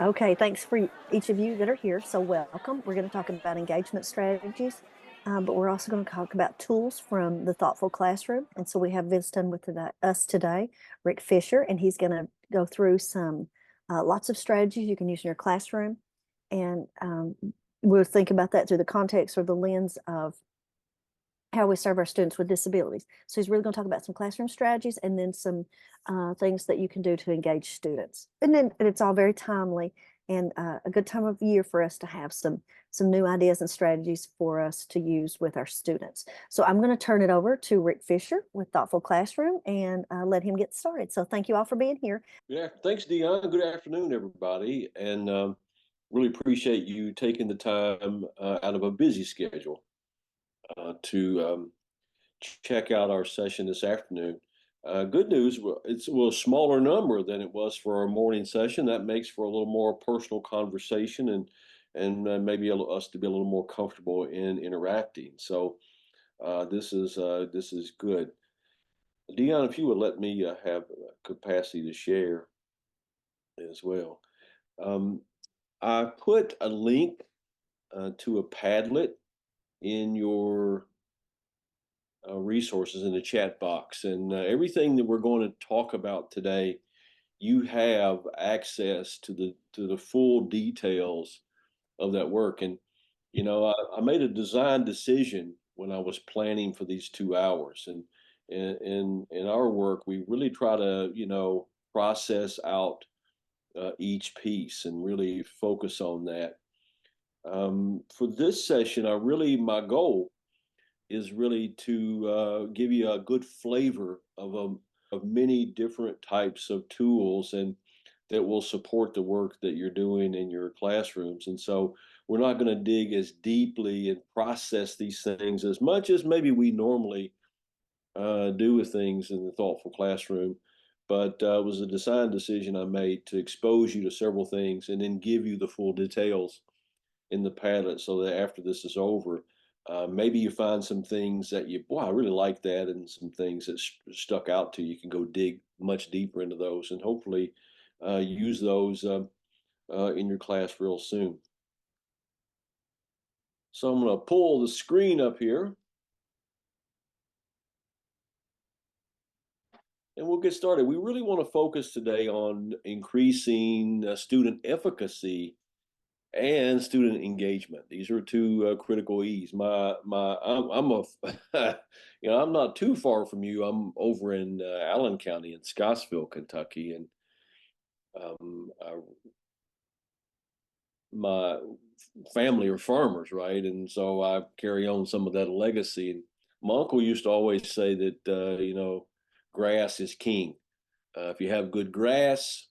Okay, thanks for each of you that are here. So, welcome. We're going to talk about engagement strategies, but we're also going to talk about tools from the Thoughtful Classroom. And so, we have visiting with us today, Rick Fisher, and he's going to go through some lots of strategies you can use in your classroom. And we'll think about that through the context or the lens of how we serve our students with disabilities. So he's really going to talk about some classroom strategies and then some things that you can do to engage students. And it's all very timely and a good time of year for us to have some new ideas and strategies for us to use with our students. So I'm going to turn it over to Rick Fisher with Thoughtful Classroom and let him get started. So thank you all for being here. Yeah, thanks, Dion. Good afternoon, everybody, and really appreciate you taking the time out of a busy schedule to check out our session this afternoon. Good news, it's a smaller number than it was for our morning session. That makes for a little more personal conversation and maybe us to be a little more comfortable in interacting. So this is good. Dion, if you would let me have capacity to share as well. Um, I put a link to a Padlet in your resources in the chat box, and everything that we're going to talk about today, you have access to the full details of that work. And I made a design decision when I was planning for these 2 hours, and in our work, we really try to process out each piece and really focus on that. For this session, my goal is really to give you a good flavor of many different types of tools and that will support the work that you're doing in your classrooms. And so we're not going to dig as deeply and process these things as much as maybe we normally do with things in the thoughtful classroom. But it was a design decision I made to expose you to several things and then give you the full details in the Padlet so that after this is over, maybe you find some things that boy, I really like that, and some things that stuck out to you. You can go dig much deeper into those and hopefully use those in your class real soon. So I'm going to pull the screen up here and we'll get started. We really want to focus today on increasing student efficacy and student engagement. These are two critical E's. I'm a, I'm not too far from you. I'm over in Allen County in Scottsville, Kentucky, and my family are farmers, right? And so I carry on some of that legacy. And my uncle used to always say that, grass is king. If you have good grass,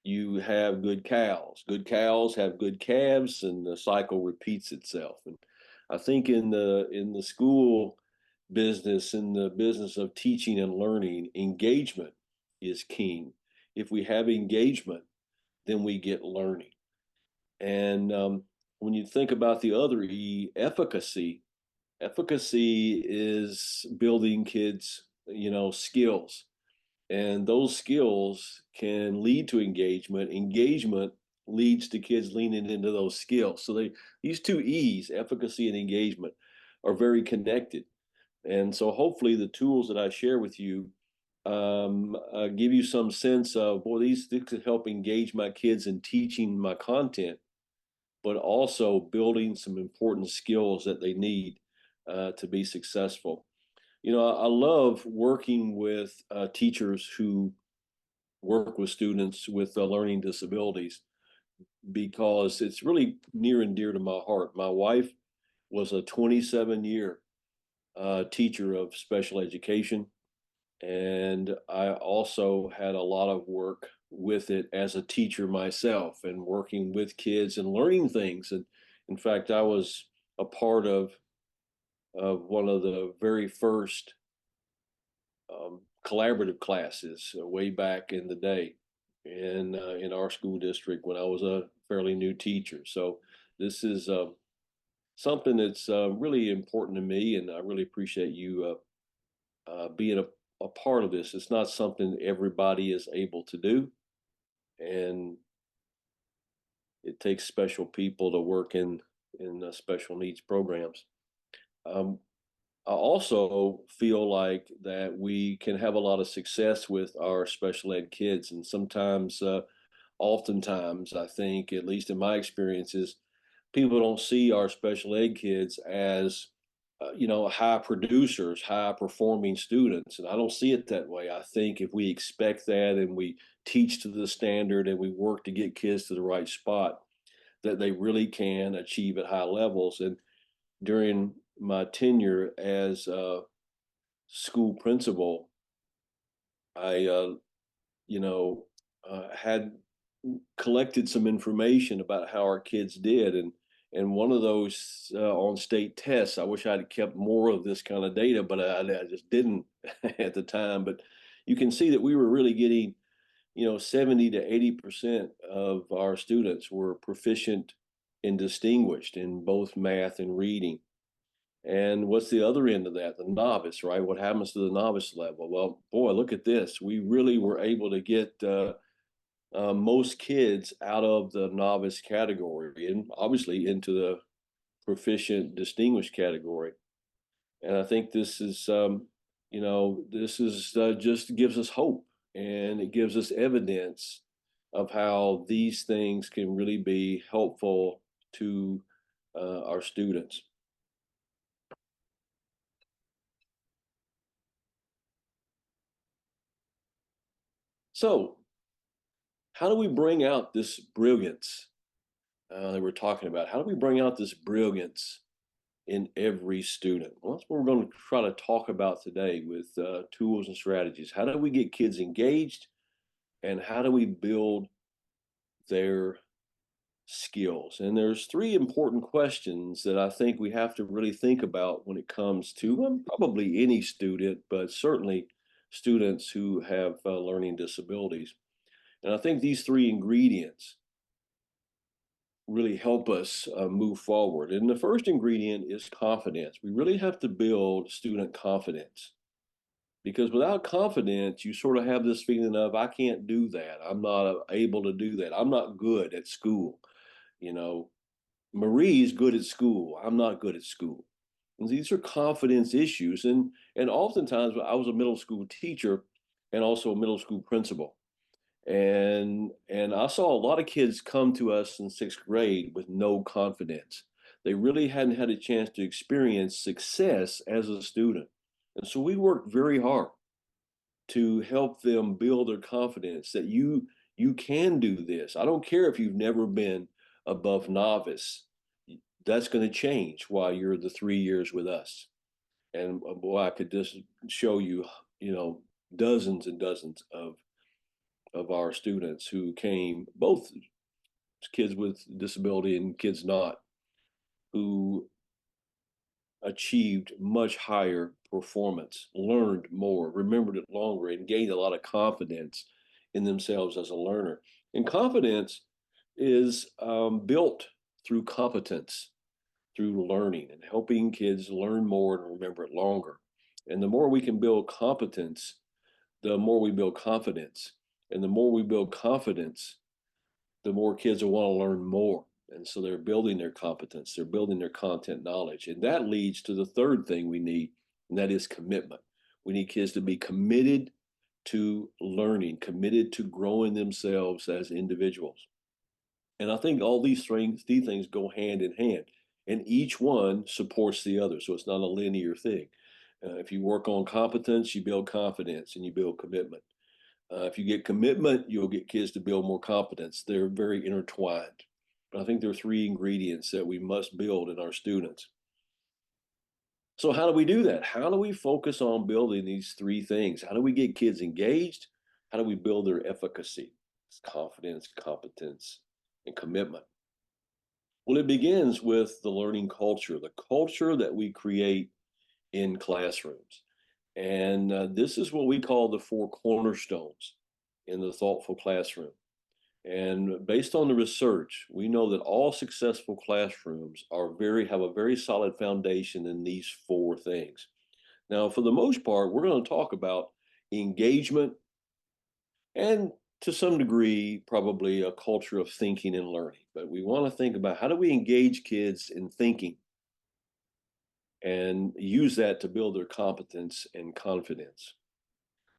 you have good cows. Good cows have good calves, and the cycle repeats itself. And I think in the school business, in the business of teaching and learning, engagement is king. If we have engagement, then we get learning. And when you think about the other E, efficacy, efficacy is building kids, skills, and those skills can lead to engagement. Engagement leads to kids leaning into those skills. So these two E's, efficacy and engagement, are very connected. And so hopefully the tools that I share with you give you some sense of, boy, these could help engage my kids in teaching my content, but also building some important skills that they need to be successful. I love working with teachers who work with students with learning disabilities because it's really near and dear to my heart. My wife was a 27-year teacher of special education, and I also had a lot of work with it as a teacher myself and working with kids and learning things. And in fact, I was a part of one of the very first collaborative classes way back in the day in our school district when I was a fairly new teacher. So this is something that's really important to me, and I really appreciate you being a part of this. It's not something everybody is able to do, and it takes special people to work in special needs programs. Um, I also feel like that we can have a lot of success with our special ed kids, and sometimes, oftentimes, I think, at least in my experiences, people don't see our special ed kids as high producers, high performing students, and I don't see it that way. I think if we expect that and we teach to the standard and we work to get kids to the right spot, that they really can achieve at high levels. And during my tenure as a school principal, I you know had collected some information about how our kids did, and one of those on state tests. I wish I'd kept more of this kind of data, but I just didn't at the time. But you can see that we were really getting 70 to 80% of our students were proficient and distinguished in both math and reading. And what's the other end of that? The novice, right? What happens to the novice level? Well, boy, look at this. We really were able to get most kids out of the novice category and obviously into the proficient, distinguished category. And I think this is, this is just gives us hope, and it gives us evidence of how these things can really be helpful to our students. So, how do we bring out this brilliance that we're talking about? How do we bring out this brilliance in every student? Well, that's what we're going to try to talk about today with tools and strategies. How do we get kids engaged, and how do we build their skills? And there's three important questions that I think we have to really think about when it comes to probably any student, but certainly students who have learning disabilities. And I think these three ingredients really help us move forward. And the first ingredient is confidence. We really have to build student confidence, because without confidence, you sort of have this feeling of, I can't do that. I'm not able to do that. I'm not good at school. You know, Marie's good at school. I'm not good at school. And these are confidence issues. And oftentimes, I was a middle school teacher and also a middle school principal. And I saw a lot of kids come to us in sixth grade with no confidence. They really hadn't had a chance to experience success as a student. And so we worked very hard to help them build their confidence that you can do this. I don't care if you've never been above novice. That's going to change while you're the 3 years with us. And boy, I could just show you, dozens and dozens of our students who came, both kids with disability and kids not, who achieved much higher performance, learned more, remembered it longer, and gained a lot of confidence in themselves as a learner. And confidence is built through competence, through learning and helping kids learn more and remember it longer. And the more we can build competence, the more we build confidence. And the more we build confidence, the more kids will want to learn more. And so they're building their competence, they're building their content knowledge. And that leads to the third thing we need, and that is commitment. We need kids to be committed to learning, committed to growing themselves as individuals. And I think all these things go hand in hand, and each one supports the other. So it's not a linear thing. If you work on competence, you build confidence and you build commitment. If you get commitment, you'll get kids to build more competence. They're very intertwined. But I think there are three ingredients that we must build in our students. So, how do we do that? How do we focus on building these three things? How do we get kids engaged? How do we build their efficacy? It's confidence, competence, and commitment. Well, it begins with the learning culture, the culture that we create in classrooms. And this is what we call the four cornerstones in the thoughtful classroom. And based on the research, we know that all successful classrooms have a very solid foundation in these four things. Now, for the most part, we're going to talk about engagement and to some degree, probably a culture of thinking and learning. But we want to think about how do we engage kids in thinking and use that to build their competence and confidence.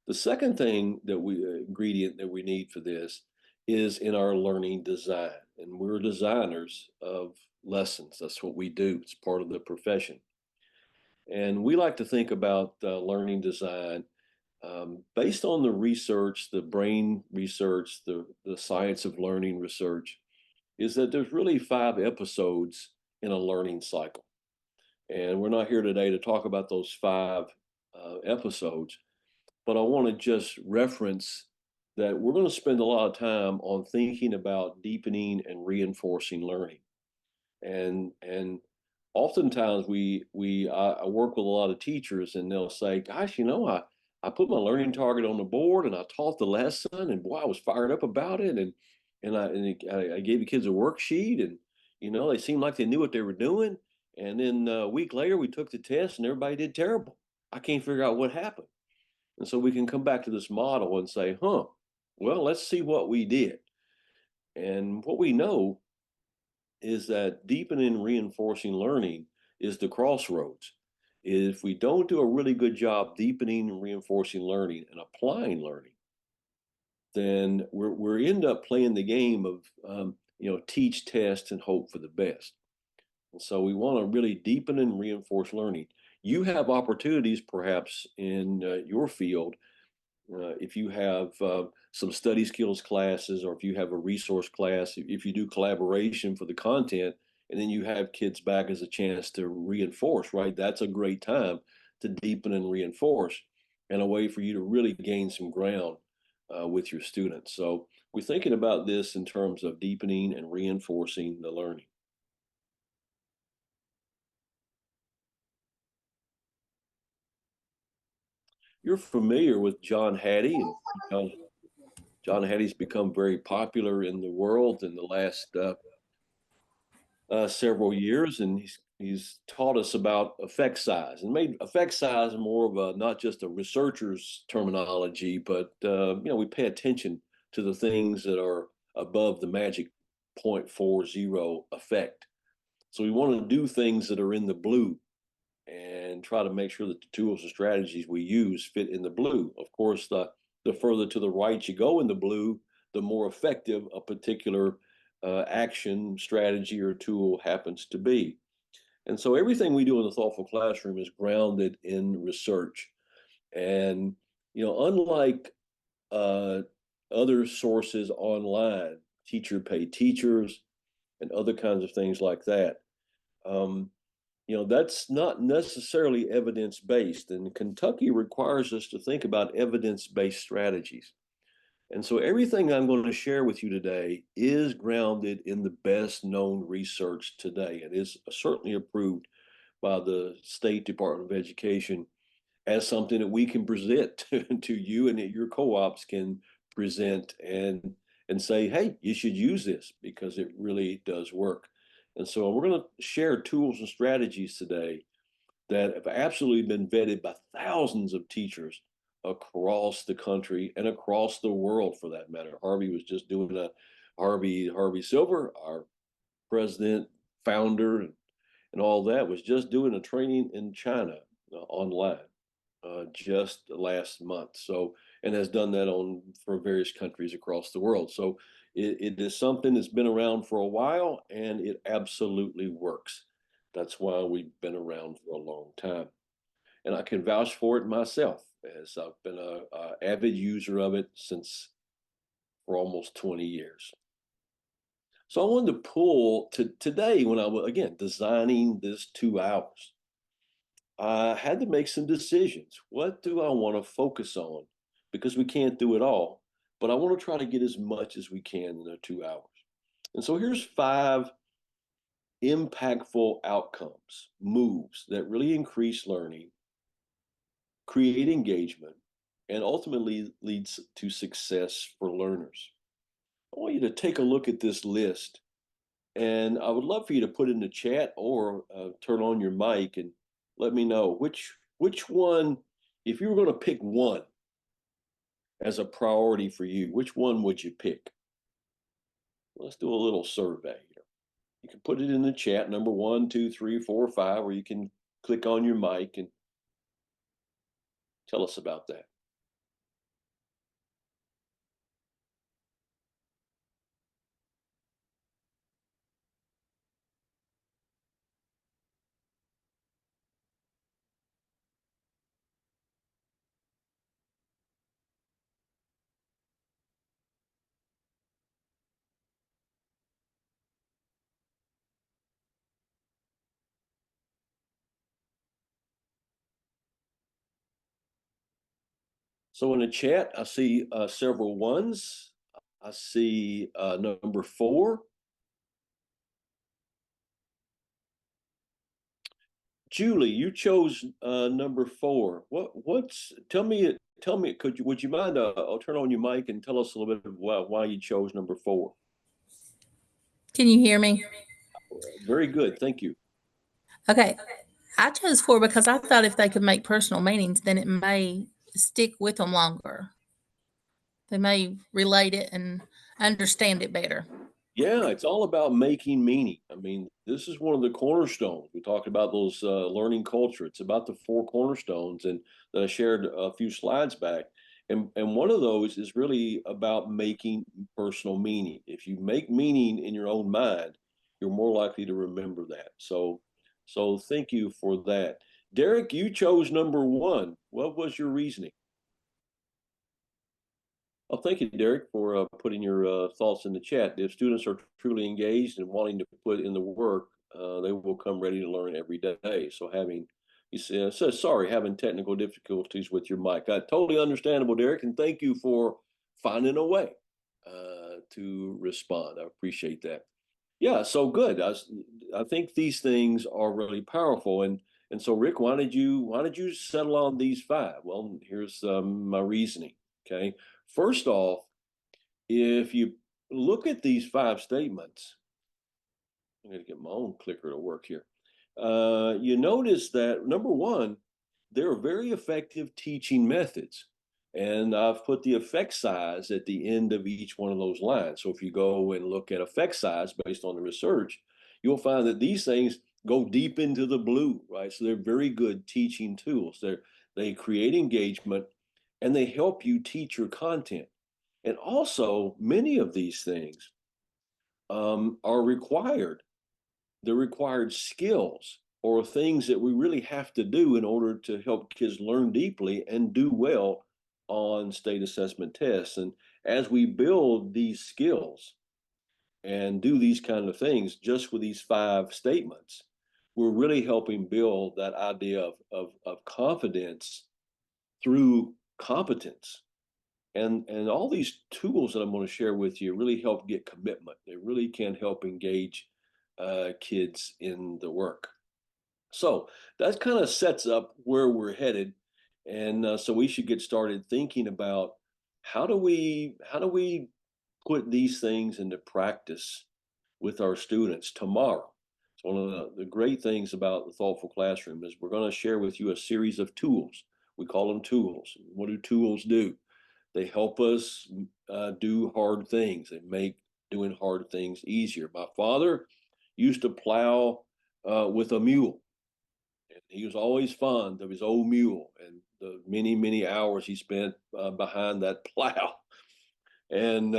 The second thing that we ingredient that we need for this is in our learning design. And we're designers of lessons. That's what we do. It's part of the profession. And we like to think about learning design based on the research, the brain research, the science of learning research, is that there's really 5 episodes in a learning cycle. And we're not here today to talk about those 5 episodes, but I want to just reference that we're going to spend a lot of time on thinking about deepening and reinforcing learning. And oftentimes I work with a lot of teachers and they'll say, gosh, I put my learning target on the board and I taught the lesson and boy, I was fired up about it. And I gave the kids a worksheet and, they seemed like they knew what they were doing. And then a week later, we took the test and everybody did terrible. I can't figure out what happened. And so we can come back to this model and say, well, let's see what we did. And what we know is that deepening and reinforcing learning is the crossroads. If we don't do a really good job deepening and reinforcing learning and applying learning, then we end up playing the game of teach, test, and hope for the best. And so we want to really deepen and reinforce learning. You have opportunities, perhaps in your field, if you have some study skills classes, or if you have a resource class, if you do collaboration for the content, and then you have kids back as a chance to reinforce, right? That's a great time to deepen and reinforce, and a way for you to really gain some ground with your students. So we're thinking about this in terms of deepening and reinforcing the learning. You're familiar with John Hattie, and John Hattie's become very popular in the world in the last several years, and he's taught us about effect size and made effect size more of a not just a researcher's terminology, but we pay attention to the things that are above the magic 0.40 effect. So we want to do things that are in the blue and try to make sure that the tools and strategies we use fit in the blue. Of course, the further to the right you go in the blue, the more effective a particular action, strategy, or tool happens to be. And so everything we do in the thoughtful classroom is grounded in research. And, unlike other sources online, teacher pay teachers and other kinds of things like that, that's not necessarily evidence based. And Kentucky requires us to think about evidence based strategies. And so everything I'm going to share with you today is grounded in the best known research today. It is certainly approved by the State Department of Education as something that we can present to you, and that your co-ops can present and say, hey, you should use this because it really does work. And so we're going to share tools and strategies today that have absolutely been vetted by thousands of teachers across the country and across the world, for that matter. Harvey was just doing Harvey Silver, our president, founder, and all that, was just doing a training in China online just last month. So, and has done that for various countries across the world. So it is something that's been around for a while, and it absolutely works. That's why we've been around for a long time. And I can vouch for it myself, as I've been a avid user of it for almost 20 years. So I wanted to pull today, when I was, again, designing this 2 hours, I had to make some decisions. What do I want to focus on? Because we can't do it all, but I want to try to get as much as we can in the 2 hours. And so here's 5 impactful outcomes, moves that really increase learning, create engagement, and ultimately leads to success for learners. I want you to take a look at this list, and I would love for you to put in the chat or turn on your mic and let me know which one, if you were going to pick one, as a priority for you, which one would you pick? Let's do a little survey here. You can put it in the chat, number 1, 2, 3, 4, 5, or you can click on your mic and tell us about that. So in the chat, I see several ones. I see number 4. Julie, you chose number 4. Tell me, would you mind, I'll turn on your mic and tell us a little bit of why you chose number 4. Can you hear me? Very good. Thank you. Okay. I chose 4 because I thought if they could make personal meanings, then it may stick with them longer. They may relate it and understand it better. Yeah, it's all about making meaning. I mean, this is one of the cornerstones. We talked about those learning culture. It's about the 4 cornerstones, and that I shared a few slides back. And one of those is really about making personal meaning. If you make meaning in your own mind, you're more likely to remember that. So thank you for that. Derek, you chose number 1. What was your reasoning? Well, thank you, Derek, for putting your thoughts in the chat. If students are truly engaged and wanting to put in the work, they will come ready to learn every day. So says, sorry, having technical difficulties with your mic. Totally understandable, Derek, and thank you for finding a way to respond. I appreciate that. Yeah, so good. I think these things are really powerful. And so, Rick, why did you settle on these 5? Well, here's my reasoning. Okay. First off, if you look at these 5 statements, I'm going to get my own clicker to work here. You notice that number 1, there are very effective teaching methods. And I've put the effect size at the end of each one of those lines. So if you go and look at effect size based on the research, you'll find that these things go deep into the blue, right? So they're very good teaching tools. They create engagement and they help you teach your content. And also, many of these things are required. They're required skills or things that we really have to do in order to help kids learn deeply and do well on state assessment tests. And as we build these skills and do these kind of things just with these 5 statements, we're really helping build that idea of confidence through competence. And all these tools that I'm going to share with you really help get commitment. They really can help engage kids in the work. So that kind of sets up where we're headed, and so we should get started thinking about how do we put these things into practice with our students tomorrow. So one of the great things about the Thoughtful Classroom is we're going to share with you a series of tools. We call them tools. What do tools do? They help us do hard things. They make doing hard things easier. My father used to plow with a mule. And he was always fond of his old mule and the many, many hours he spent behind that plow. And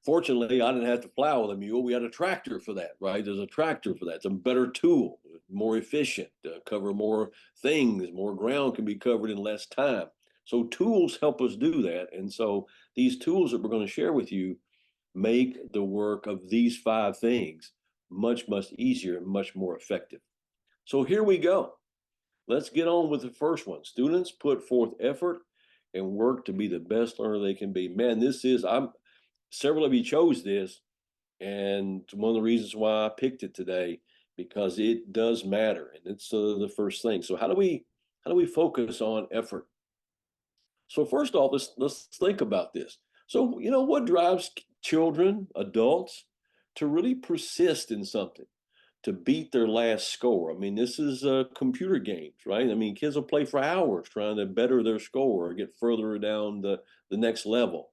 fortunately, I didn't have to plow with a mule. We had a tractor for that, right? There's a tractor for that. It's a better tool, more efficient, cover more things, more ground can be covered in less time. So tools help us do that. And so these tools that we're going to share with you make the work of these 5 things much, much easier and much more effective. So here we go. Let's get on with the first one. Students put forth effort and work to be the best learner they can be. Man, several of you chose this, and it's one of the reasons why I picked it today, because it does matter, and it's the first thing. So how do we focus on effort? So first off, let's think about this. So what drives children, adults, to really persist in something, to beat their last score? I mean, this is computer games, right? I mean, kids will play for hours trying to better their score or get further down the the next level.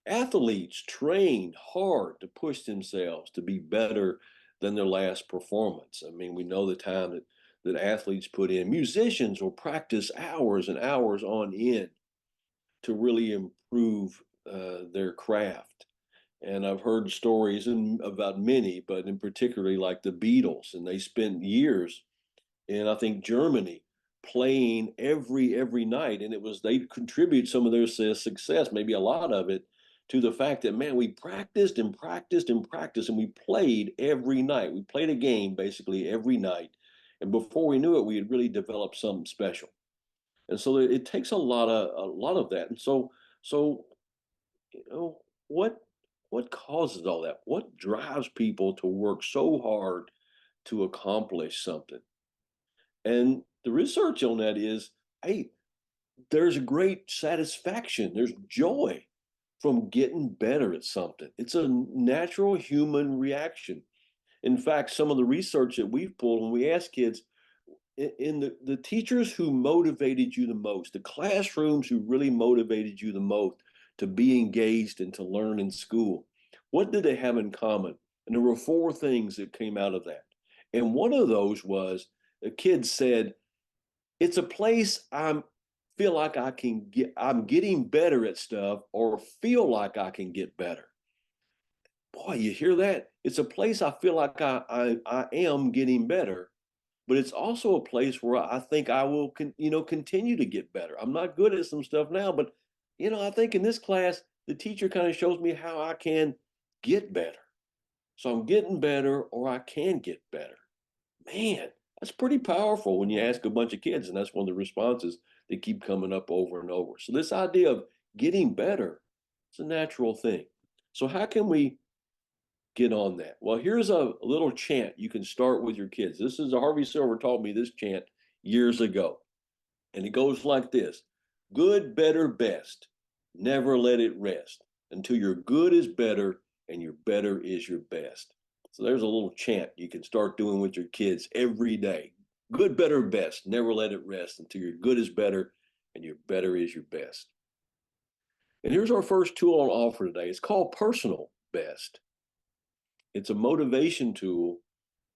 Athletes train hard to push themselves to be better than their last performance. I mean, we know the time that athletes put in. Musicians will practice hours and hours on end to really improve their craft. And I've heard stories about many, but in particularly like the Beatles, and they spent years in, I think, Germany playing every night, and it was they contribute some of their success, maybe a lot of it, to the fact that, man, we practiced and practiced and practiced, and we played every night. We played a game basically every night, and before we knew it, we had really developed something special. And so it takes a lot of that. And so you know what causes all that? What drives people to work so hard to accomplish something? And the research on that is, hey, there's a great satisfaction, there's joy from getting better at something. It's a natural human reaction. In fact, some of the research that we've pulled when we ask kids, in the teachers who motivated you the most, the classrooms who really motivated you the most to be engaged and to learn in school, what did they have in common? And there were four things that came out of that. And one of those was the kids said, it's a place I'm getting better at stuff or feel like I can get better. Boy, you hear that? It's a place I feel like I am getting better, but it's also a place where I think I will continue to get better. I'm not good at some stuff now, but I think in this class the teacher kind of shows me how I can get better. So I'm getting better or I can get better. Man, that's pretty powerful when you ask a bunch of kids, and that's one of the responses that keep coming up over and over. So this idea of getting better, it's a natural thing. So how can we get on that? Well, here's a little chant you can start with your kids. This is Harvey Silver taught me this chant years ago. And it goes like this: good, better, best. Never let it rest until your good is better and your better is your best. So there's a little chant you can start doing with your kids every day. Good, better, best. Never let it rest until your good is better and your better is your best. And here's our first tool on offer today. It's called Personal Best. It's a motivation tool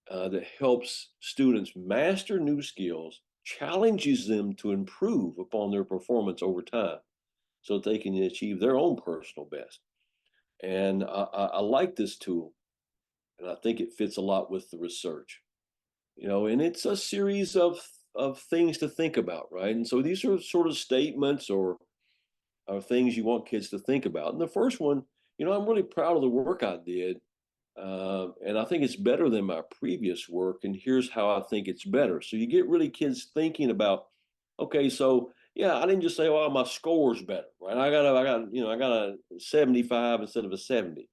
that helps students master new skills, challenges them to improve upon their performance over time so that they can achieve their own personal best. And I like this tool, and I think it fits a lot with the research. And it's a series of things to think about, right? And so these are sort of statements or things you want kids to think about. And the first one, I'm really proud of the work I did, and I think it's better than my previous work. And here's how I think it's better. So you get really kids thinking about, okay, so yeah, I didn't just say, well, my score's better, right? I got a 75 instead of a 70.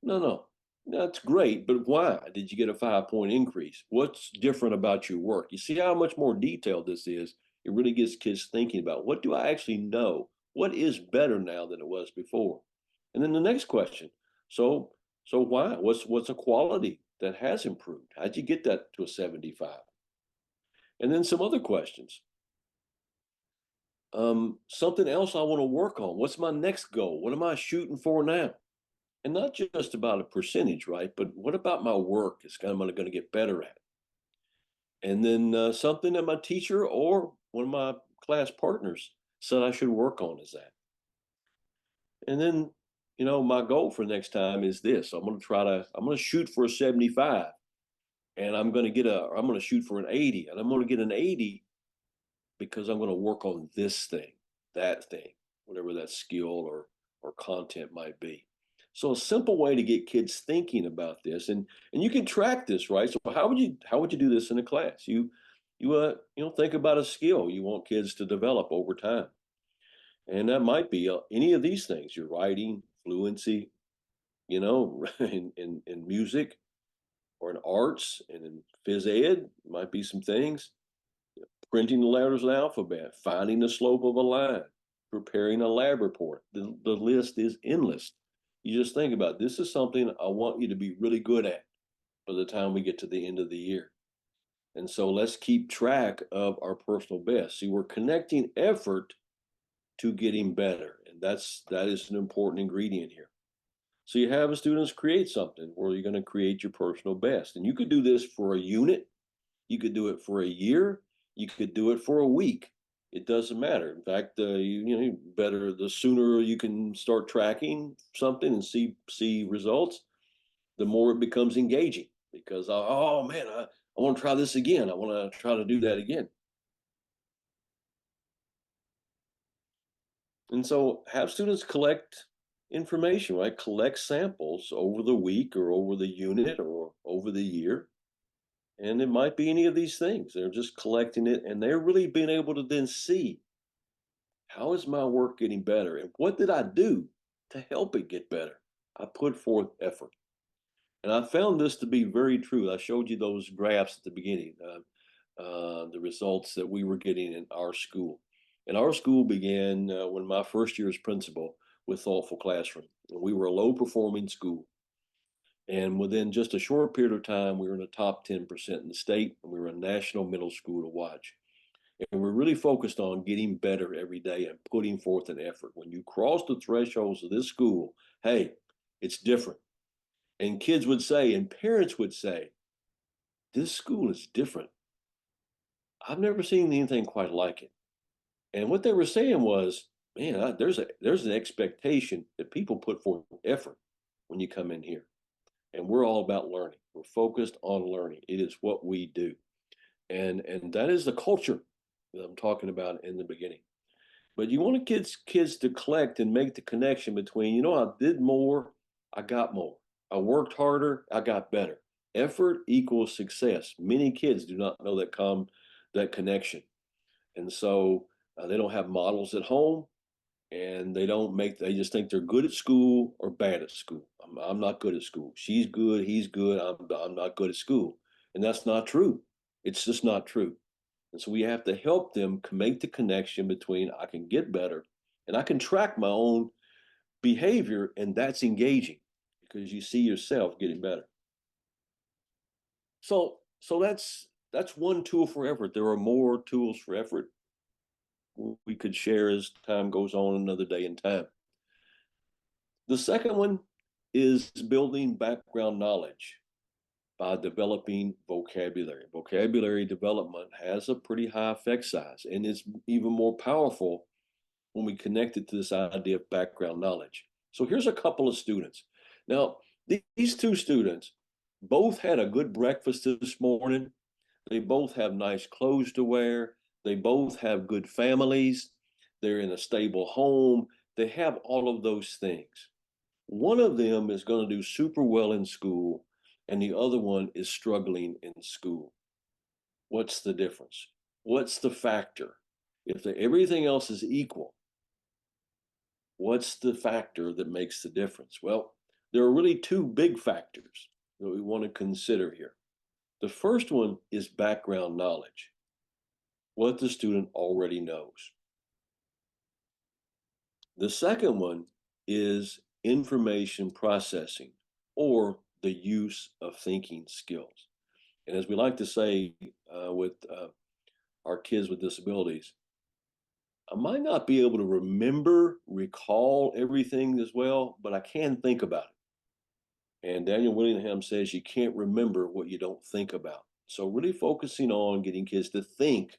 No, that's great, but why did you get a 5-point increase? What's different about your work? You see how much more detailed this is? It really gets kids thinking about, what do I actually know? What is better now than it was before? And then the next question, so why? What's a quality that has improved? How'd you get that to a 75? And then some other questions. Something else I want to work on. What's my next goal? What am I shooting for now? And not just about a percentage, right? But what about my work is kind of going to get better at? And then something that my teacher or one of my class partners said I should work on is that. And then, my goal for next time is this. I'm going to shoot for a 75, and I'm going to shoot for an 80, and I'm going to get an 80 because I'm going to work on this thing, that thing, whatever that skill or content might be. So a simple way to get kids thinking about this, and you can track this, right? So how would you do this in a class? You think about a skill you want kids to develop over time, and that might be any of these things: your writing, fluency, in music, or in arts, and in phys ed might be some things: printing the letters of the alphabet, finding the slope of a line, preparing a lab report. The list is endless. You just think about, this is something I want you to be really good at by the time we get to the end of the year. And so let's keep track of our personal best. See, we're connecting effort to getting better. And that is an important ingredient here. So you have the students create something where you're going to create your personal best. And you could do this for a unit, you could do it for a year, you could do it for a week. It doesn't matter. In fact, better the sooner you can start tracking something and see results, the more it becomes engaging. Because oh man, I want to try this again. I want to try to do that again. And so have students collect information, right? Collect samples over the week or over the unit or over the year. And it might be any of these things. They're just collecting it and they're really being able to then see, how is my work getting better? And what did I do to help it get better? I put forth effort. And I found this to be very true. I showed you those graphs at the beginning, the results that we were getting in our school. And our school began when my first year as principal with Thoughtful Classroom. And we were a low performing school. And within just a short period of time, we were in the top 10% in the state, and we were a national middle school to watch. And we're really focused on getting better every day and putting forth an effort. When you cross the thresholds of this school, hey, it's different. And kids would say, and parents would say, this school is different. I've never seen anything quite like it. And what they were saying was, man, there's an expectation that people put forth effort when you come in here. And we're all about learning. We're focused on learning. It is what we do. And that is the culture that I'm talking about in the beginning. But you want kids to collect and make the connection between, I did more, I got more. I worked harder, I got better. Effort equals success. Many kids do not know that connection. And so they don't have models at home, and they just think they're good at school or bad at school. I'm not good at school. She's good, he's good, I'm not good at school. And that's not true. It's just not true. And so we have to help them make the connection between, I can get better and I can track my own behavior, and that's engaging because you see yourself getting better. So that's one tool for effort. There are more tools for effort we could share as time goes on another day in time. The second one is building background knowledge by developing vocabulary. Vocabulary development has a pretty high effect size, and it's even more powerful when we connect it to this idea of background knowledge. So here's a couple of students. Now, these two students both had a good breakfast this morning. They both have nice clothes to wear. They both have good families. They're in a stable home. They have all of those things. One of them is going to do super well in school, and the other one is struggling in school. What's the difference? What's the factor? If everything else is equal, what's the factor that makes the difference? Well, there are really two big factors that we want to consider here. The first one is background knowledge, what the student already knows. The second one is information processing, or the use of thinking skills. And as we like to say with our kids with disabilities, I might not be able to recall everything as well, but I can think about it. And Daniel Willingham says you can't remember what you don't think about. So really focusing on getting kids to think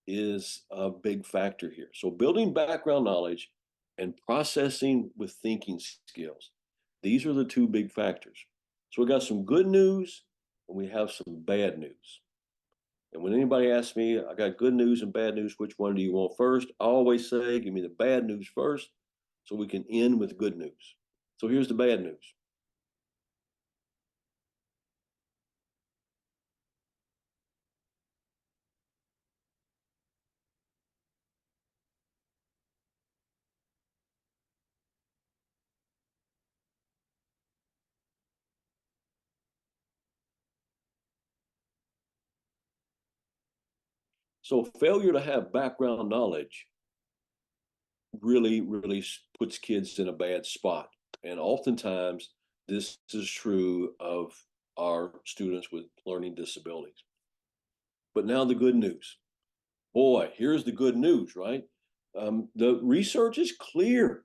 is a big factor here. So building background knowledge and processing with thinking skills. These are the two big factors. So we got some good news and we have some bad news. And when anybody asks me, I got good news and bad news, which one do you want first? I always say, give me the bad news first so we can end with good news. So here's the bad news. So failure to have background knowledge really, really puts kids in a bad spot. And oftentimes, this is true of our students with learning disabilities. But now the good news. Boy, here's the good news, right? The research is clear.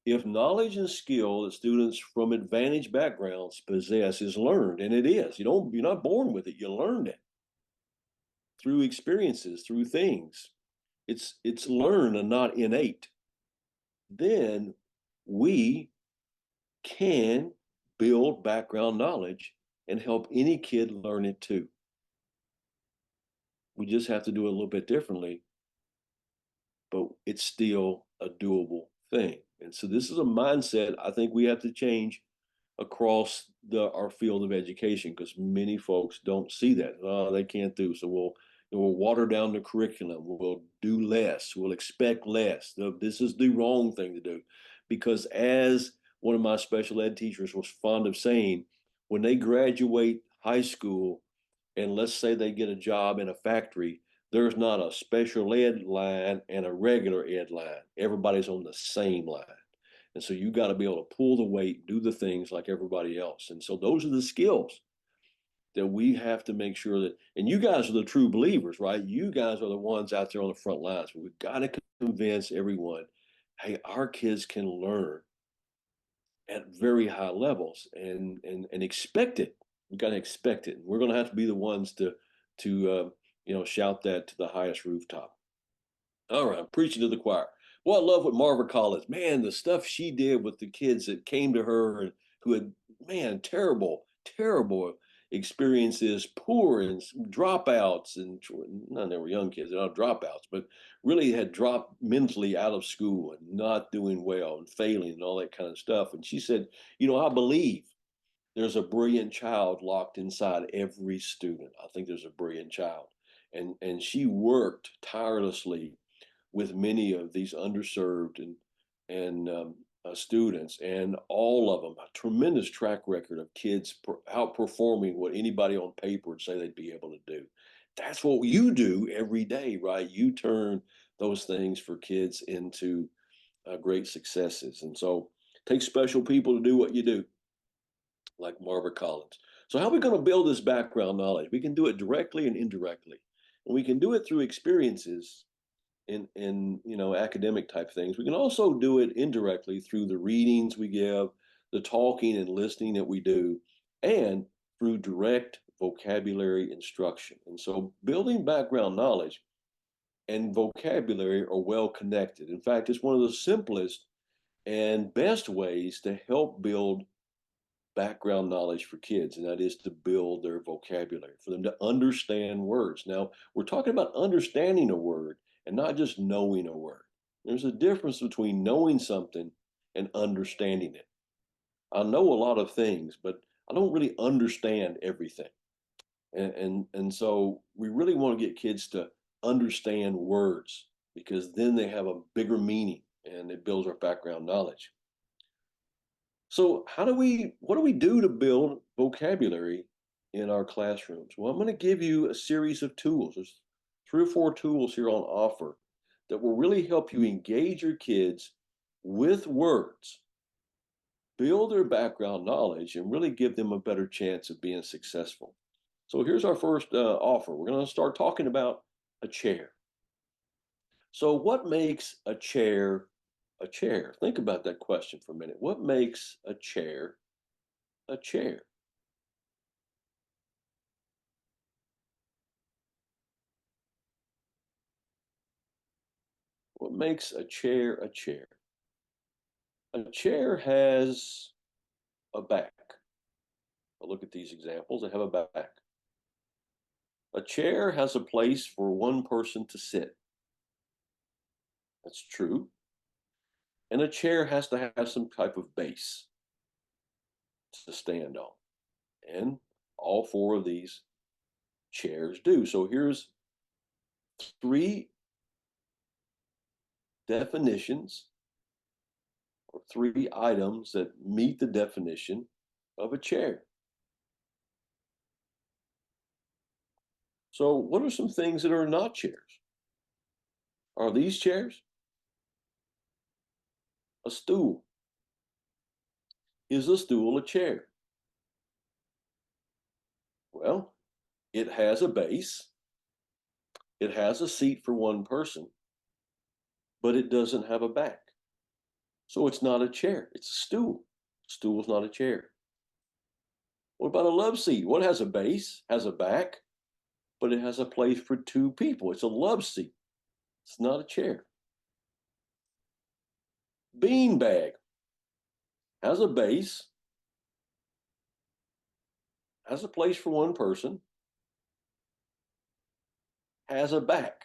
If knowledge and skill that students from advantaged backgrounds possess is learned, and it is, you're not born with it, you learn it through experiences, through things. It's learned and not innate. Then we can build background knowledge and help any kid learn it too. We just have to do it a little bit differently, but it's still a doable thing. And so this is a mindset I think we have to change across our field of education, because many folks don't see that. Oh, they can't do. So we'll water down the curriculum. We'll do less. We'll expect less. This is the wrong thing to do, because as one of my special ed teachers was fond of saying, when they graduate high school, and let's say they get a job in a factory, there's not a special ed line and a regular ed line. Everybody's on the same line. And so you got to be able to pull the weight, do the things like everybody else. And so those are the skills that we have to make sure that, and you guys are the true believers, right? You guys are the ones out there on the front lines. We've got to convince everyone, hey, our kids can learn at very high levels and expect it. We've got to expect it. We're going to have to be the ones to shout that to the highest rooftop. All right, I'm preaching to the choir. Well, I love what Marva Collins, man, the stuff she did with the kids that came to her and who had, man, terrible, terrible experiences, poor and dropouts, and none they were young kids, they're not dropouts, but really had dropped mentally out of school and not doing well and failing and all that kind of stuff. And she said, I believe there's a brilliant child locked inside every student. I think there's a brilliant child. And she worked tirelessly with many of these underserved and students, and all of them a tremendous track record of kids outperforming what anybody on paper would say they'd be able to do. That's what you do every day, right? You turn those things for kids into great successes. And so it takes special people to do what you do, like Marva Collins. So how are we going to build this background knowledge? We can do it directly and indirectly, and we can do it through experiences in academic type things. We can also do it indirectly through the readings we give, the talking and listening that we do, and through direct vocabulary instruction. And so building background knowledge and vocabulary are well connected. In fact, it's one of the simplest and best ways to help build background knowledge for kids, and that is to build their vocabulary, for them to understand words. Now, we're talking about understanding a word and not just knowing a word. There's a difference between knowing something and understanding it. I know a lot of things, but I don't really understand everything. And so we really want to get kids to understand words, because then they have a bigger meaning and it builds our background knowledge. So what do we do to build vocabulary in our classrooms? Well, I'm going to give you a series of tools. There's 3 or 4 tools here on offer that will really help you engage your kids with words, build their background knowledge, and really give them a better chance of being successful. So here's our first offer. We're going to start talking about a chair. So what makes a chair a chair? Think about that question for a minute. What makes a chair a chair? What makes a chair a chair? A chair has a back. Look at these examples. They have a back. A chair has a place for one person to sit. That's true. And a chair has to have some type of base to stand on. And all 4 of these chairs do. So here's 3 definitions, or 3 items that meet the definition of a chair. So what are some things that are not chairs? Are these chairs? A stool. Is a stool a chair? Well, it has a base. It has a seat for one person. but it doesn't have a back. So it's not a chair, it's a stool. Stool's not a chair. What about a love seat? What has a base, has a back, but it has a place for two people. It's a love seat. It's not a chair. Beanbag has a base, has a place for one person, has a back.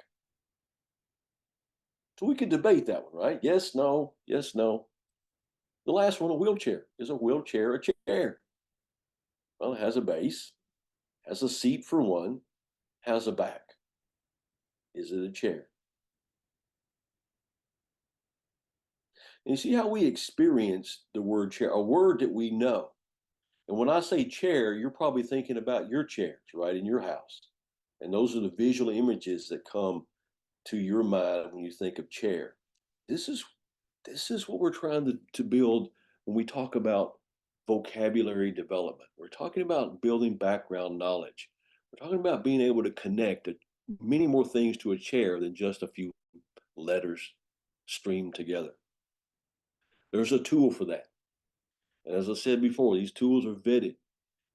So we could debate that one, right? Yes, no, yes, no. The last one, a wheelchair. Is a wheelchair a chair? Well, it has a base, has a seat for one, has a back. Is it a chair? And you see how we experience the word chair, a word that we know. And when I say chair, you're probably thinking about your chairs, right, in your house. And those are the visual images that come to your mind when you think of chair. This is this is what we're trying to build when we talk about vocabulary development. We're talking about building background knowledge. We're talking about being able to connect many more things to a chair than just a few letters streamed together. There's a tool for that. And as I said before, these tools are vetted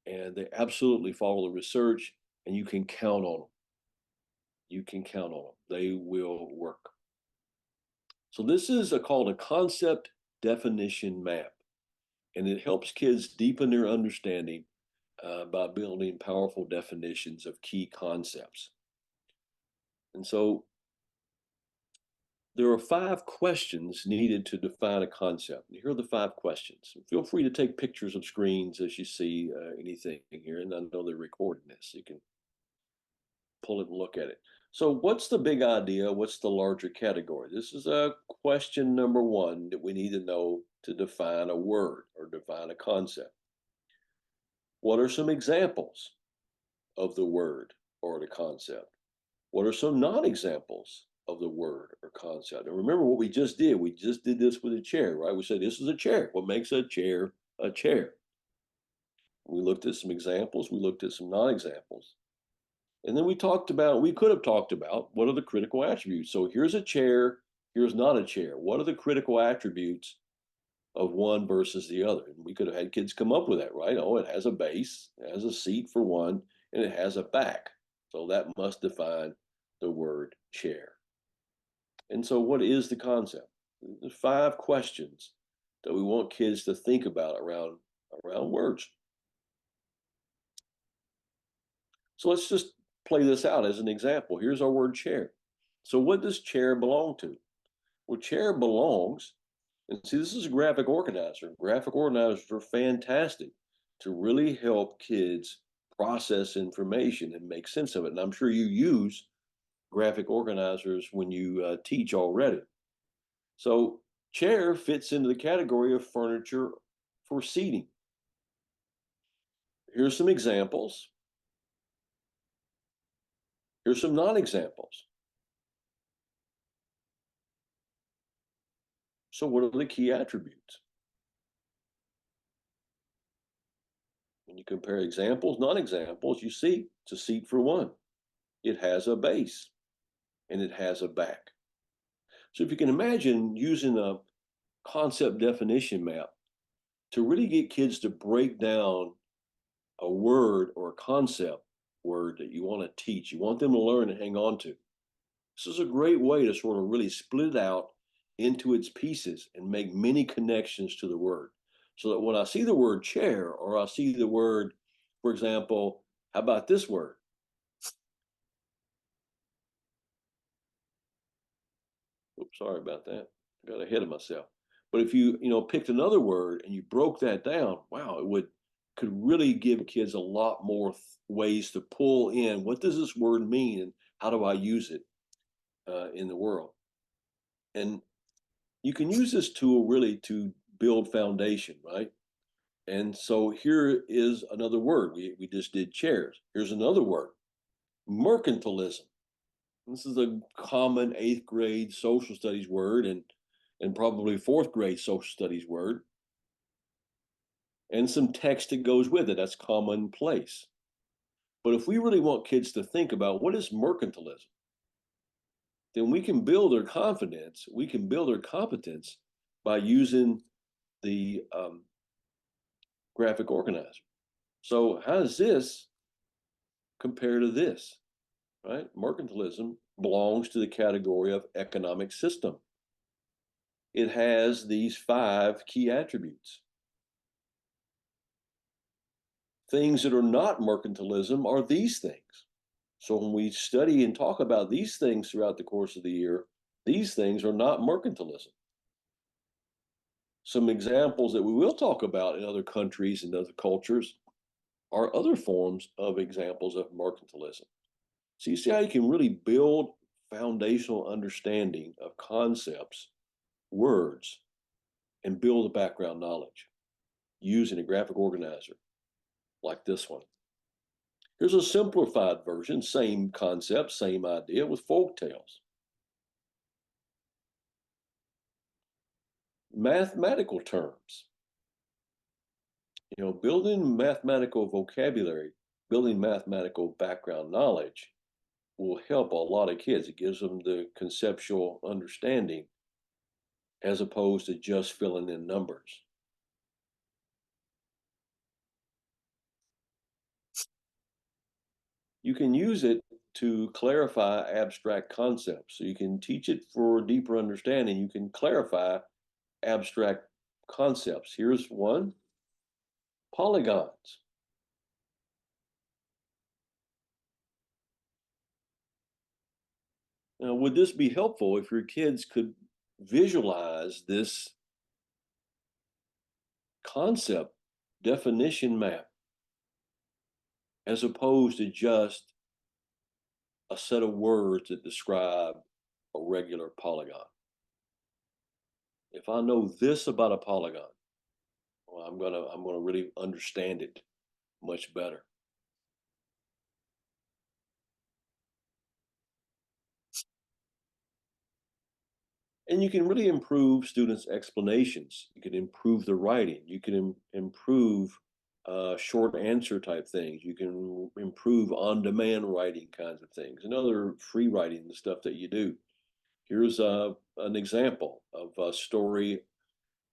and they absolutely follow the research, and you can count on them. You can count on them. They will work. So this is called a concept definition map, and it helps kids deepen their understanding by building powerful definitions of key concepts. And so there are 5 questions needed to define a concept. Here are the 5 questions. Feel free to take pictures of screens as you see anything here, and I know they're recording this, so you can pull it and look at it. So what's the big idea? What's the larger category? This is a question number 1 that we need to know to define a word or define a concept. What are some examples of the word or the concept? What are some non-examples of the word or concept? And remember what we just did. We just did this with a chair, right? We said this is a chair. What makes a chair a chair? We looked at some examples. We looked at some non-examples. And then we could have talked about what are the critical attributes. So here's a chair, here's not a chair. What are the critical attributes of one versus the other? And we could have had kids come up with that, right? Oh, it has a base, it has a seat for one, and it has a back. So that must define the word chair. And so what is the concept? There's 5 questions that we want kids to think about around words. So let's just play this out as an example. Here's our word chair. So what does chair belong to? Well, chair belongs, and see, this is a graphic organizer. Graphic organizers are fantastic to really help kids process information and make sense of it. And I'm sure you use graphic organizers when you teach already. So chair fits into the category of furniture for seating. Here's some examples. Here's some non-examples. So what are the key attributes? When you compare examples, non-examples, you see it's a seat for one. It has a base and it has a back. So if you can imagine using a concept definition map to really get kids to break down a word or a concept word that you want to teach, you want them to learn and hang on to. This is a great way to sort of really split it out into its pieces and make many connections to the word. So that when I see the word chair, or I see the word, for example, how about this word? Oops, sorry about that. I got ahead of myself. But if you picked another word and you broke that down, wow, could really give kids a lot more ways to pull in what does this word mean and how do I use it in the world. And you can use this tool really to build foundation, right? And so here is another word. We just did chairs. Here's another word, mercantilism. This is a common 8th grade social studies word and probably 4th grade social studies word. And some text that goes with it. That's commonplace. But if we really want kids to think about what is mercantilism, then we can build their confidence. We can build their competence by using the graphic organizer. So how does this compare to this, right? Mercantilism belongs to the category of economic system. It has these 5 key attributes. Things that are not mercantilism are these things. So when we study and talk about these things throughout the course of the year, these things are not mercantilism. Some examples that we will talk about in other countries and other cultures are other forms of examples of mercantilism. So you see how you can really build foundational understanding of concepts, words, and build a background knowledge using a graphic organizer like this one. Here's a simplified version, same concept, same idea with folk tales. Mathematical terms. Building mathematical vocabulary, building mathematical background knowledge will help a lot of kids. It gives them the conceptual understanding as opposed to just filling in numbers. You can use it to clarify abstract concepts. So you can teach it for deeper understanding. You can clarify abstract concepts. Here's one: polygons. Now, would this be helpful if your kids could visualize this concept definition map as opposed to just a set of words that describe a regular polygon? If I know this about a polygon, well, I'm gonna really understand it much better. And you can really improve students' explanations. You can improve the writing. You can improve short answer type things. You can improve on-demand writing kinds of things and other free writing, the stuff that you do. Here's an example of a story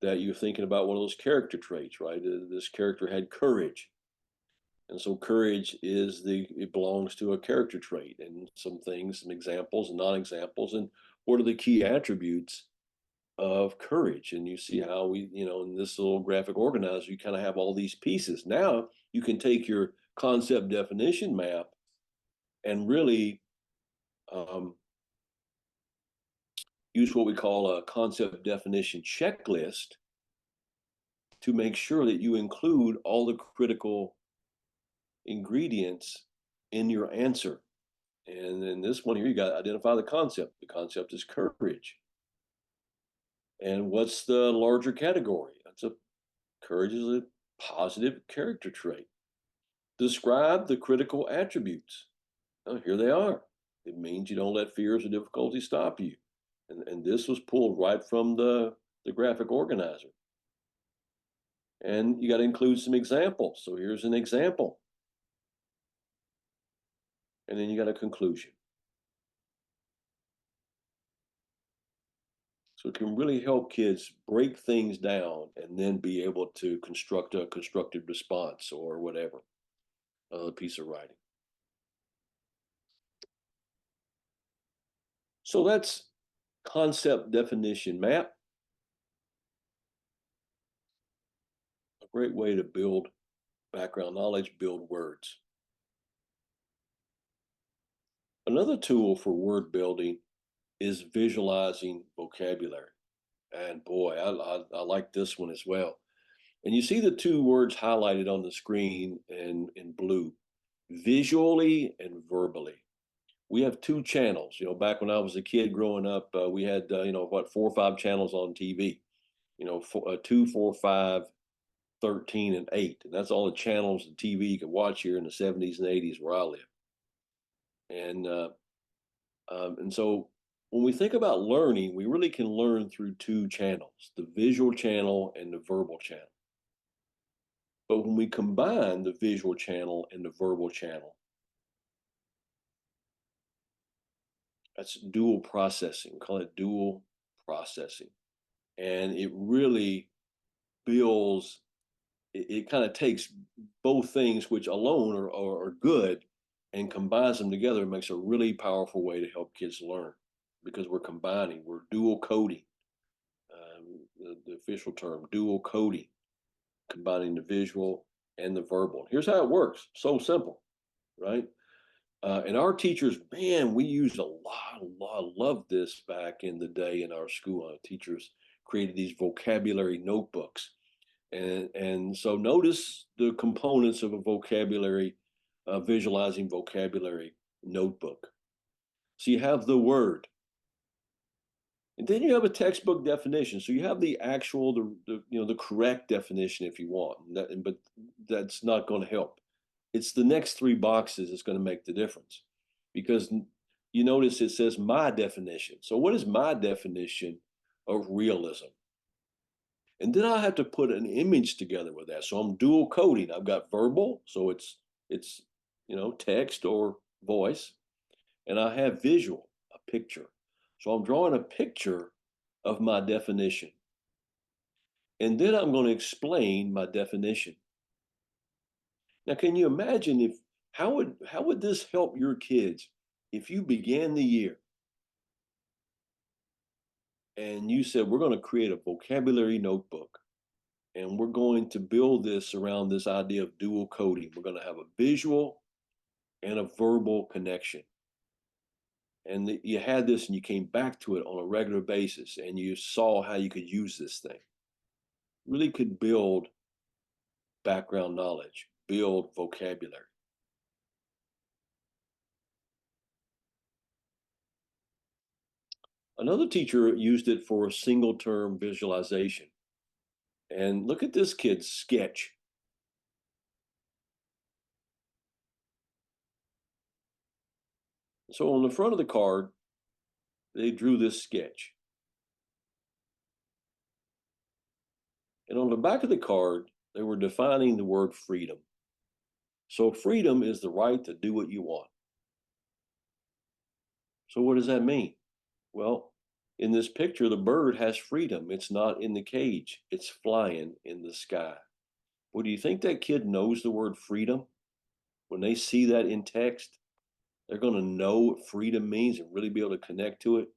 that you're thinking about, one of those character traits, right? This character had courage. And so courage it belongs to a character trait, and some things, some examples and non-examples, and what are the key attributes of courage. And you see how in this little graphic organizer, you kind of have all these pieces. Now you can take your concept definition map and really use what we call a concept definition checklist to make sure that you include all the critical ingredients in your answer. And in this one here, you got to identify the concept. The concept is courage. And what's the larger category? Courage is a positive character trait. Describe the critical attributes. Oh, here they are. It means you don't let fears or difficulties stop you. And this was pulled right from the graphic organizer. And you got to include some examples. So here's an example. And then you got a conclusion. So it can really help kids break things down and then be able to construct a constructive response or whatever, a piece of writing. So that's concept definition map. A great way to build background knowledge, build words. Another tool for word building is visualizing vocabulary. And boy, I like this one as well. And you see the 2 words highlighted on the screen in blue: visually and verbally. We have 2 channels. Back when I was a kid growing up, we had 4 or 5 channels on TV. 2, 4, 5, 13, and 8. And that's all the channels of TV you could watch here in the 70s and 80s where I live. And so when we think about learning, we really can learn through 2 channels: the visual channel and the verbal channel. But when we combine the visual channel and the verbal channel, That's dual processing. We call it dual processing. And it really builds, it kind of takes both things, which alone are good, and combines them together. It makes a really powerful way to help kids learn because we're dual coding. The official term, dual coding, combining the visual and the verbal. Here's how it works. So simple, right? And our teachers, man, we used a lot, love this back in the day in our school. Our teachers created these vocabulary notebooks. And so notice the components of a vocabulary, visualizing vocabulary notebook. So you have the word, and then you have a textbook definition. So you have the actual, the correct definition if you want, but that's not going to help. It's the next three boxes that's going to make the difference, because you notice it says my definition. So what is my definition of realism? And then I have to put an image together with that. So I'm dual coding. I've got verbal, so it's text or voice, and I have visual, a picture. So I'm drawing a picture of my definition. And then I'm going to explain my definition. Now, can you imagine how would this help your kids if you began the year and you said, we're going to create a vocabulary notebook and we're going to build this around this idea of dual coding. We're going to have a visual and a verbal connection. And you had this and you came back to it on a regular basis and you saw how you could use this thing. Really could build background knowledge, build vocabulary. Another teacher used it for a single term visualization. And look at this kid's sketch. So on the front of the card, they drew this sketch. And on the back of the card, they were defining the word freedom. So freedom is the right to do what you want. So what does that mean? Well, in this picture, the bird has freedom. It's not in the cage. It's flying in the sky. Well, do you think that kid knows the word freedom? When they see that in text, they're going to know what freedom means and really be able to connect to it.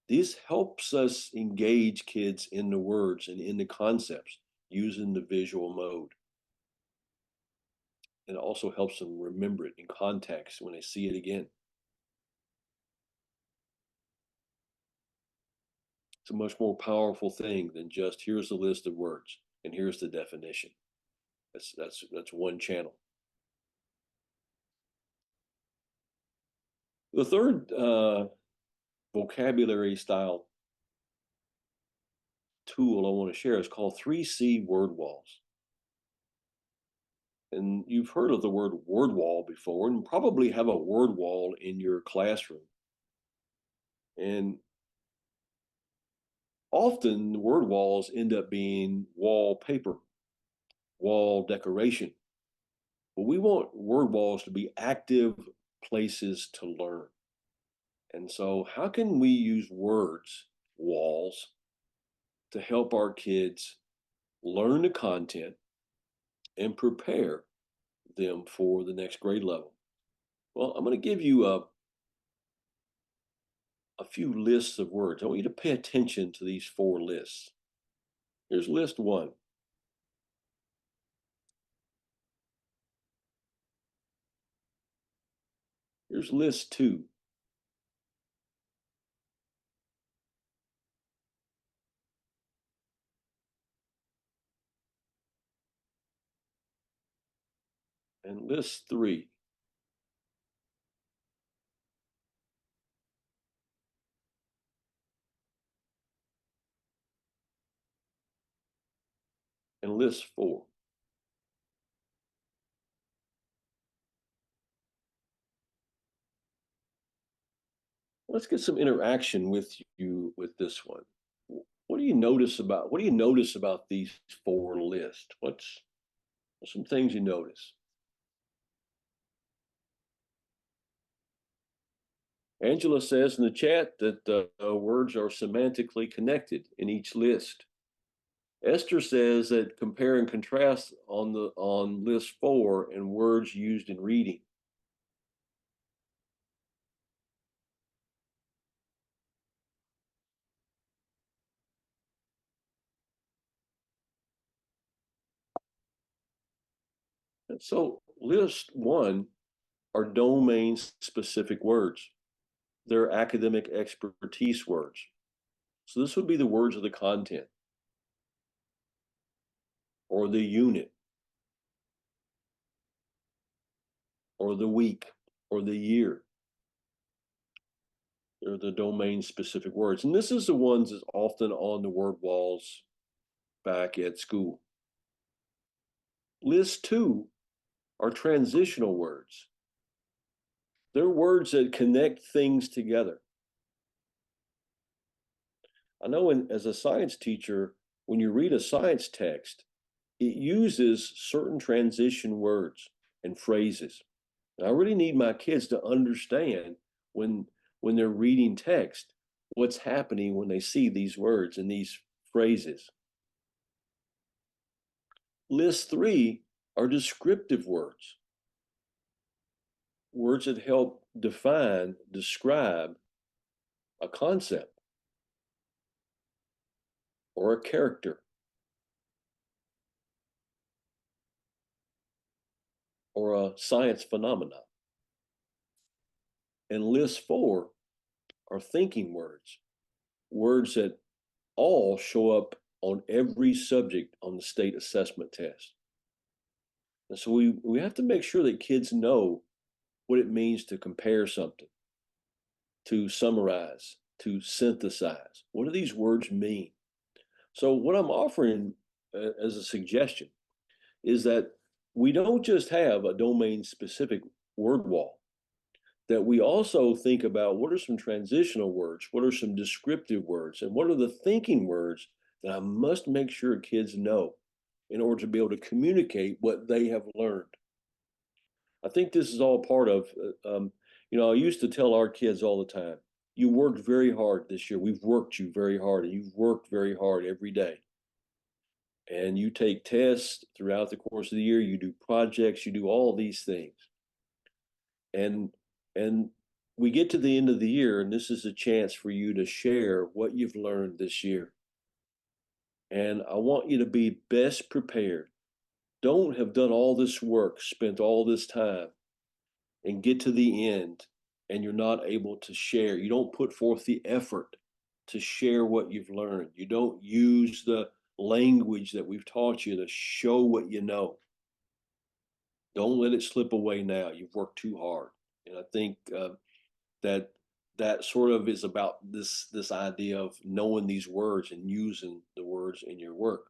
This helps us engage kids in the words and in the concepts using the visual mode. And it also helps them remember it in context when they see it again. It's a much more powerful thing than just here's the list of words and here's the definition. That's one channel. The third vocabulary style tool I want to share is called 3C word walls. And you've heard of the word word wall before and probably have a word wall in your classroom. And often the word walls end up being wallpaper, wall decoration. But we want word walls to be active places to learn. And so how can we use words, walls, to help our kids learn the content and prepare them for the next grade level? Well, I'm going to give you a few lists of words. I want you to pay attention to these 4 lists. Here's list 1. Here's list 2. And list 3. And list 4. Let's get some interaction with you with this one. What do you notice about these 4 lists? What's some things you notice? Angela says in the chat that words are semantically connected in each list. Esther says that compare and contrast on list 4 and words used in reading. And so list 1 are domain specific words. They're academic expertise words. So this would be the words of the content or the unit or the week or the year. They're the domain specific words. And this is the ones that's often on the word walls back at school. List 2 are transitional words. They're words that connect things together. I know as a science teacher, when you read a science text, it uses certain transition words and phrases. And I really need my kids to understand when they're reading text, what's happening when they see these words and these phrases. List 3 are descriptive words. Words that help describe a concept or a character or a science phenomenon. And list 4 are thinking words, words that all show up on every subject on the state assessment test. And so we have to make sure that kids know what it means to compare something, to summarize, to synthesize. What do these words mean? So what I'm offering as a suggestion is that we don't just have a domain specific word wall, that we also think about what are some transitional words, what are some descriptive words, and what are the thinking words that I must make sure kids know in order to be able to communicate what they have learned. I think this is all part of, I used to tell our kids all the time, you worked very hard this year. We've worked you very hard, and you've worked very hard every day. And you take tests throughout the course of the year, you do projects, you do all these things. And we get to the end of the year, and this is a chance for you to share what you've learned this year. And I want you to be best prepared. Don't have done all this work, spent all this time, and get to the end and you're not able to share. You don't put forth the effort to share what you've learned. You don't use the language that we've taught you to show what you know. Don't let it slip away now. You've worked too hard. And I think that sort of is about this idea of knowing these words and using the words in your work.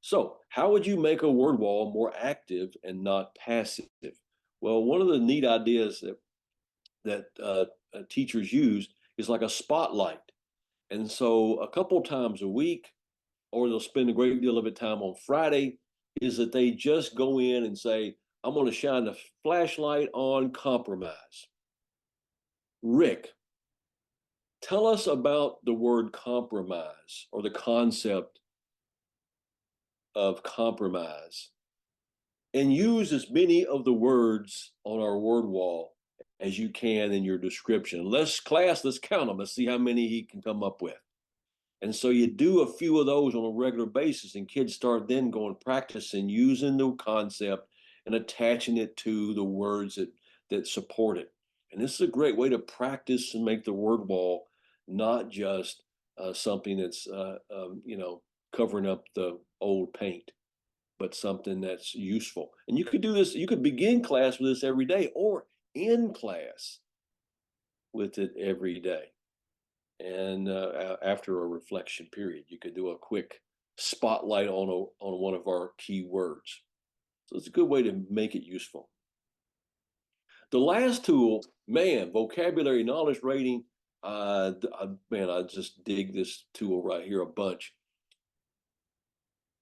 So how would you make a word wall more active and not passive? Well, one of the neat ideas that teachers use is like a spotlight. And so a couple times a week, or they'll spend a great deal of it time on Friday, is that they just go in and say, I'm going to shine the flashlight on compromise. Rick, tell us about the word compromise or the concept of compromise, and use as many of the words on our word wall as you can in your description. Let's count them. Let's see how many he can come up with. And so you do a few of those on a regular basis, and kids start then going practicing using the concept and attaching it to the words that support it. And this is a great way to practice and make the word wall not just something that's covering up the old paint, but something that's useful. And you could do this, you could begin class with this every day or end class with it every day. And after a reflection period, you could do a quick spotlight on one of our key words. So it's a good way to make it useful. The last tool, vocabulary knowledge rating. I just dig this tool right here a bunch.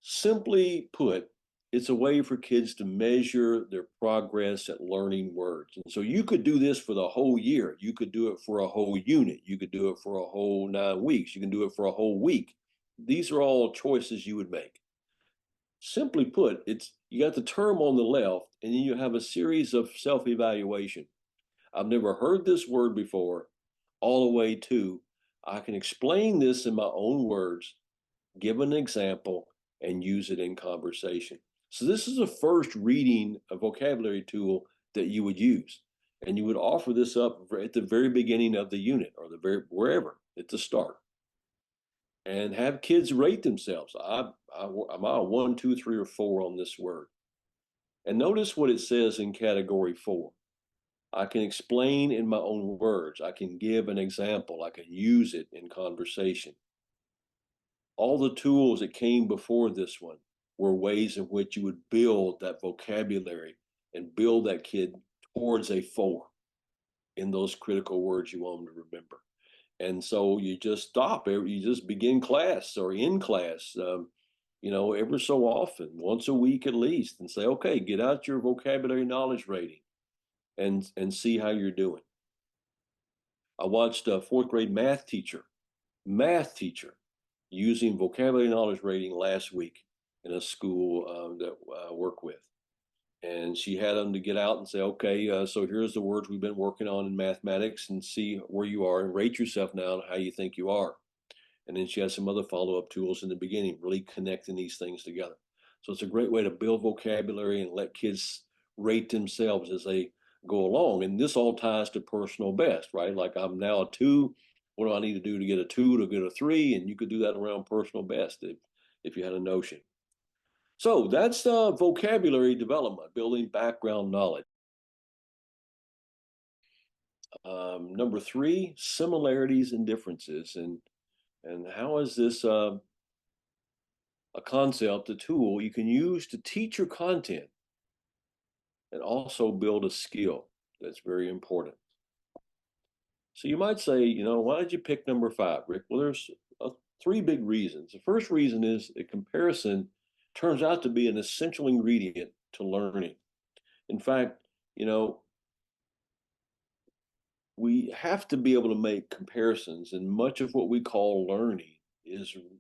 Simply put, It's a way for kids to measure their progress at learning words. And so you could do this for the whole year. You could do it for a whole unit. You could do it for a whole 9 weeks. You can do it for a whole week. These are all choices you would make. Simply put, it's you got the term on the left, and then you have a series of self-evaluation. I've never heard this word before, all the way to I can explain this in my own words, give an example, and use it in conversation. So this is the first reading a vocabulary tool that you would use. And you would offer this up at the very beginning of the unit or wherever at the start. And have kids rate themselves. I'm a 1, 2, 3, or 4 on this word. And notice what it says in category 4. I can explain in my own words. I can give an example. I can use it in conversation. All the tools that came before this one were ways in which you would build that vocabulary and build that kid towards a 4 in those critical words you want them to remember. And so you just stop, you just begin class or in class, every so often, once a week at least, and say, okay, get out your vocabulary knowledge rating and see how you're doing. I watched a 4th grade math teacher using vocabulary knowledge rating last week in a school that I work with. And she had them to get out and say, okay, so here's the words we've been working on in mathematics and see where you are and rate yourself now on how you think you are. And then she has some other follow-up tools in the beginning, really connecting these things together. So it's a great way to build vocabulary and let kids rate themselves as they go along. And this all ties to personal best, right? Like I'm now a 2. What do I need to do to get a 2 to get a 3? And you could do that around personal best if you had a notion. So that's vocabulary development, building background knowledge. Number 3, similarities and differences. And how is this a concept, a tool you can use to teach your content and also build a skill that's very important. So you might say, why did you pick number 5, Rick? Well, there's 3 big reasons. The first reason is a comparison turns out to be an essential ingredient to learning. In fact, we have to be able to make comparisons, and much of what we call learning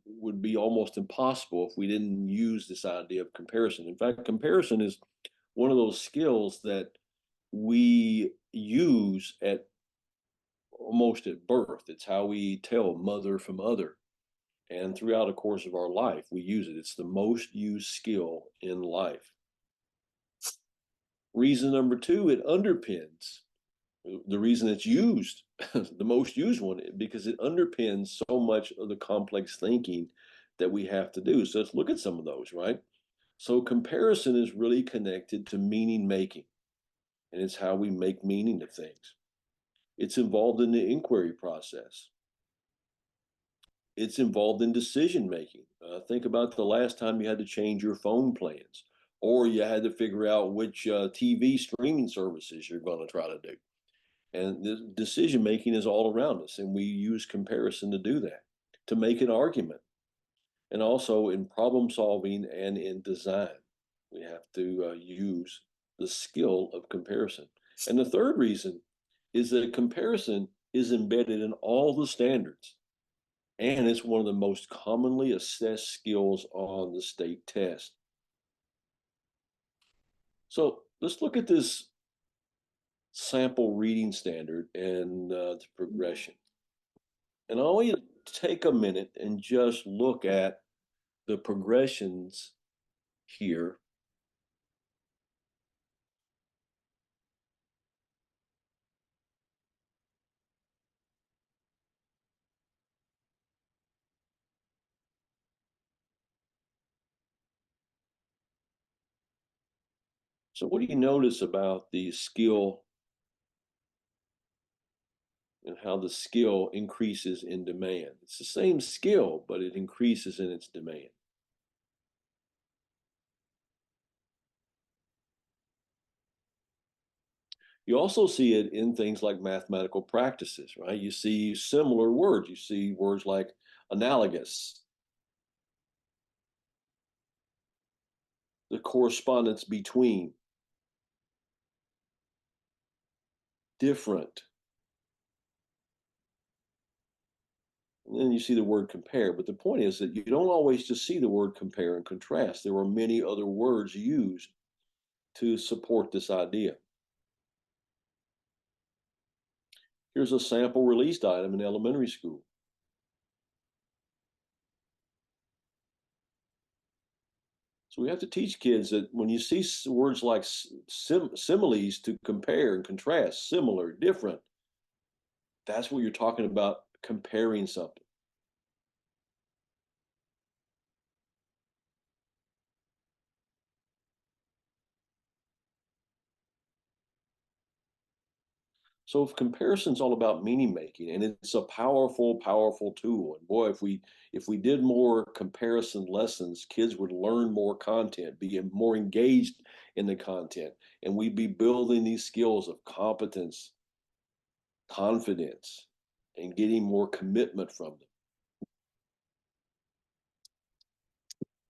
would be almost impossible if we didn't use this idea of comparison. In fact, comparison is one of those skills that we use at almost at birth. It's how we tell mother from other. And throughout the course of our life, we use it. It's the most used skill in life. Reason number 2, it underpins the reason it's used, the most used one, because it underpins so much of the complex thinking that we have to do. So let's look at some of those, right? So comparison is really connected to meaning making, and it's how we make meaning of things. It's involved in the inquiry process. It's involved in decision making. Think about the last time you had to change your phone plans, or you had to figure out which TV streaming services you're going to try to do. And the decision making is all around us, and we use comparison to do that, to make an argument, and also in problem solving and in design. We have to use the skill of comparison. And the third reason is that comparison is embedded in all the standards. And it's one of the most commonly assessed skills on the state test. So let's look at this sample reading standard and the progression. And I want you to take a minute and just look at the progressions here. So what do you notice about the skill and how the skill increases in demand? It's the same skill, but it increases in its demand. You also see it in things like mathematical practices, right? You see similar words. You see words like analogous, the correspondence between, different. And then you see the word compare. But the point is that you don't always just see the word compare and contrast. There are many other words used to support this idea. Here's a sample released item in elementary school. So we have to teach kids that when you see words like similes to compare and contrast, similar, different, that's what you're talking about, comparing something. So if comparison's all about meaning making, and it's a powerful, powerful tool. And boy, if we did more comparison lessons, kids would learn more content, be more engaged in the content, and we'd be building these skills of competence, confidence, and getting more commitment from them.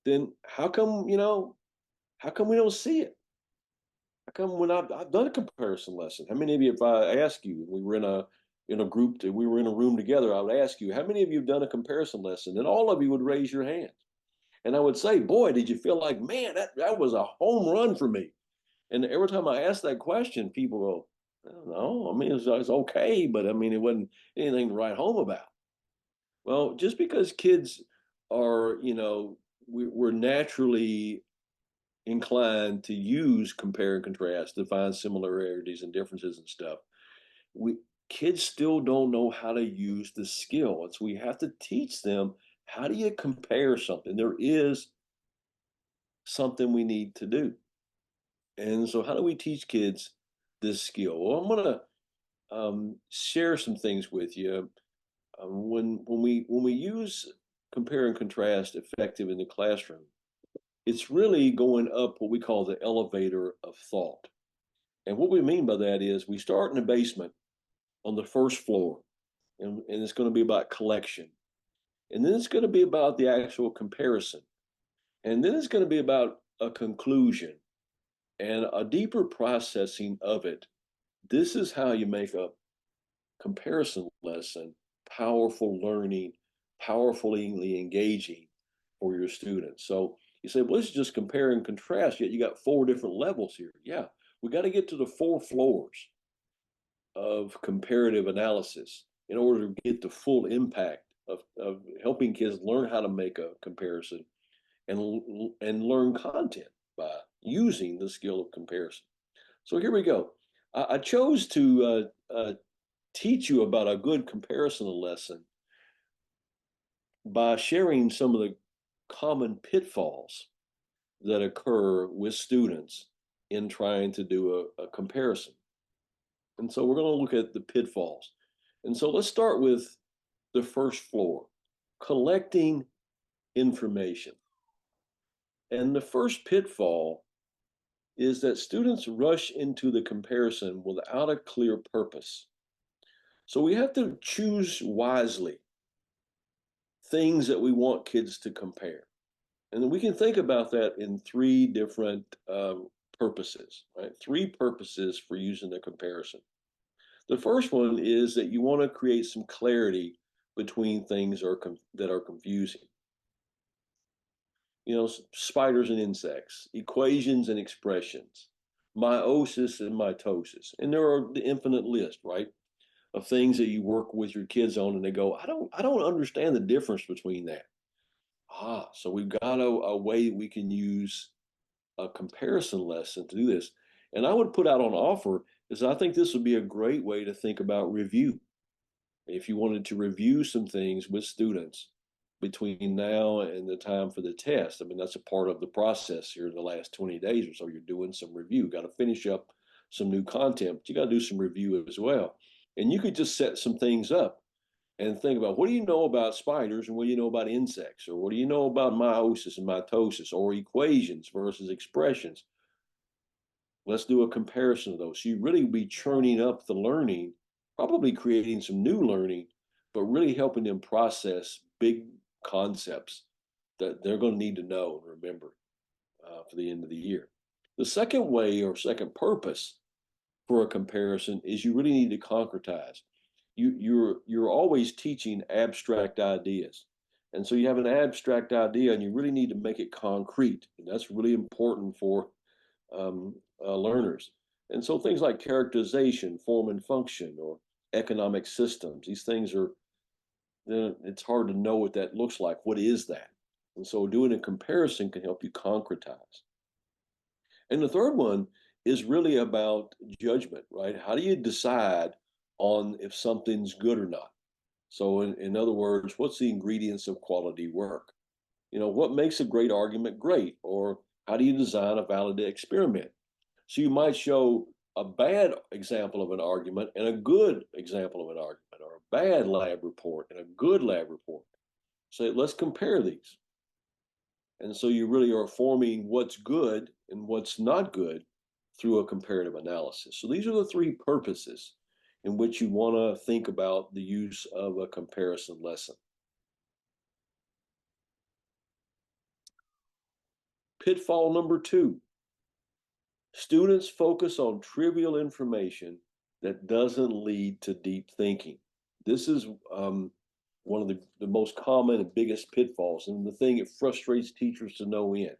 Then how come we don't see it? How come when I've done a comparison lesson? How many of you, if I ask you, we were in a group, we were in a room together, I would ask you, how many of you have done a comparison lesson? And all of you would raise your hands. And I would say, boy, did you feel like, man, that was a home run for me? And every time I ask that question, people go, I don't know. I mean, it's okay, but I mean, it wasn't anything to write home about. Well, just because kids are, we're naturally inclined to use compare and contrast to find similarities and differences and stuff. We Kids still don't know how to use the skill. And so we have to teach them, how do you compare something? There is something we need to do. And so how do we teach kids this skill? Well, I'm going to share some things with you. When we use compare and contrast effective in the classroom, it's really going up what we call the elevator of thought. And what we mean by that is we start in the basement on the first floor, and it's going to be about collection. And then it's going to be about the actual comparison. And then it's going to be about a conclusion and a deeper processing of it. This is how you make a comparison lesson powerful learning, powerfully engaging for your students. So you say, well, let's just compare and contrast, yet you got 4 different levels here. Yeah, we got to get to the 4 floors of comparative analysis in order to get the full impact of helping kids learn how to make a comparison and learn content by using the skill of comparison. So here we go. I chose to teach you about a good comparison lesson by sharing some of the common pitfalls that occur with students in trying to do a comparison. And so we're going to look at the pitfalls. And so let's start with the first floor, collecting information. And the first pitfall is that students rush into the comparison without a clear purpose. So we have to choose wisely things that we want kids to compare. And then we can think about that in 3 different purposes, right? 3 purposes for using the comparison. The first one is that you want to create some clarity between things that are confusing. Spiders and insects, equations and expressions, meiosis and mitosis. And there are the infinite list, right, of things that you work with your kids on, and they go, I don't understand the difference between that. So we've got a way we can use a comparison lesson to do this. And I would put out on offer is I think this would be a great way to think about review. If you wanted to review some things with students between now and the time for the test, I mean, that's a part of the process here in the last 20 days or so. You're doing some review, got to finish up some new content, but you got to do some review as well. And you could just set some things up and think about, what do you know about spiders and what do you know about insects? Or what do you know about meiosis and mitosis, or equations versus expressions? Let's do a comparison of those. So you really be churning up the learning, probably creating some new learning, but really helping them process big concepts that they're going to need to know and remember. for the end of the year. The second way or second purpose for a comparison is you really need to concretize. You're always teaching abstract ideas. And so you have an abstract idea and you really need to make it concrete. And that's really important for learners. And so things like characterization, form and function, or economic systems, these things are, it's hard to know what that looks like. What is that? And so doing a comparison can help you concretize. And the third one is really about judgment, right? How do you decide on if something's good or not? So in other words, what's the ingredients of quality work? What makes a great argument great? Or how do you design a valid experiment? So you might show a bad example of an argument and a good example of an argument, or a bad lab report and a good lab report. So let's compare these. And so you really are forming what's good and what's not good through a comparative analysis. So these are the three purposes in which you want to think about the use of a comparison lesson. Pitfall number 2. Students focus on trivial information that doesn't lead to deep thinking. This is one of the most common and biggest pitfalls, and the thing it frustrates teachers to no end.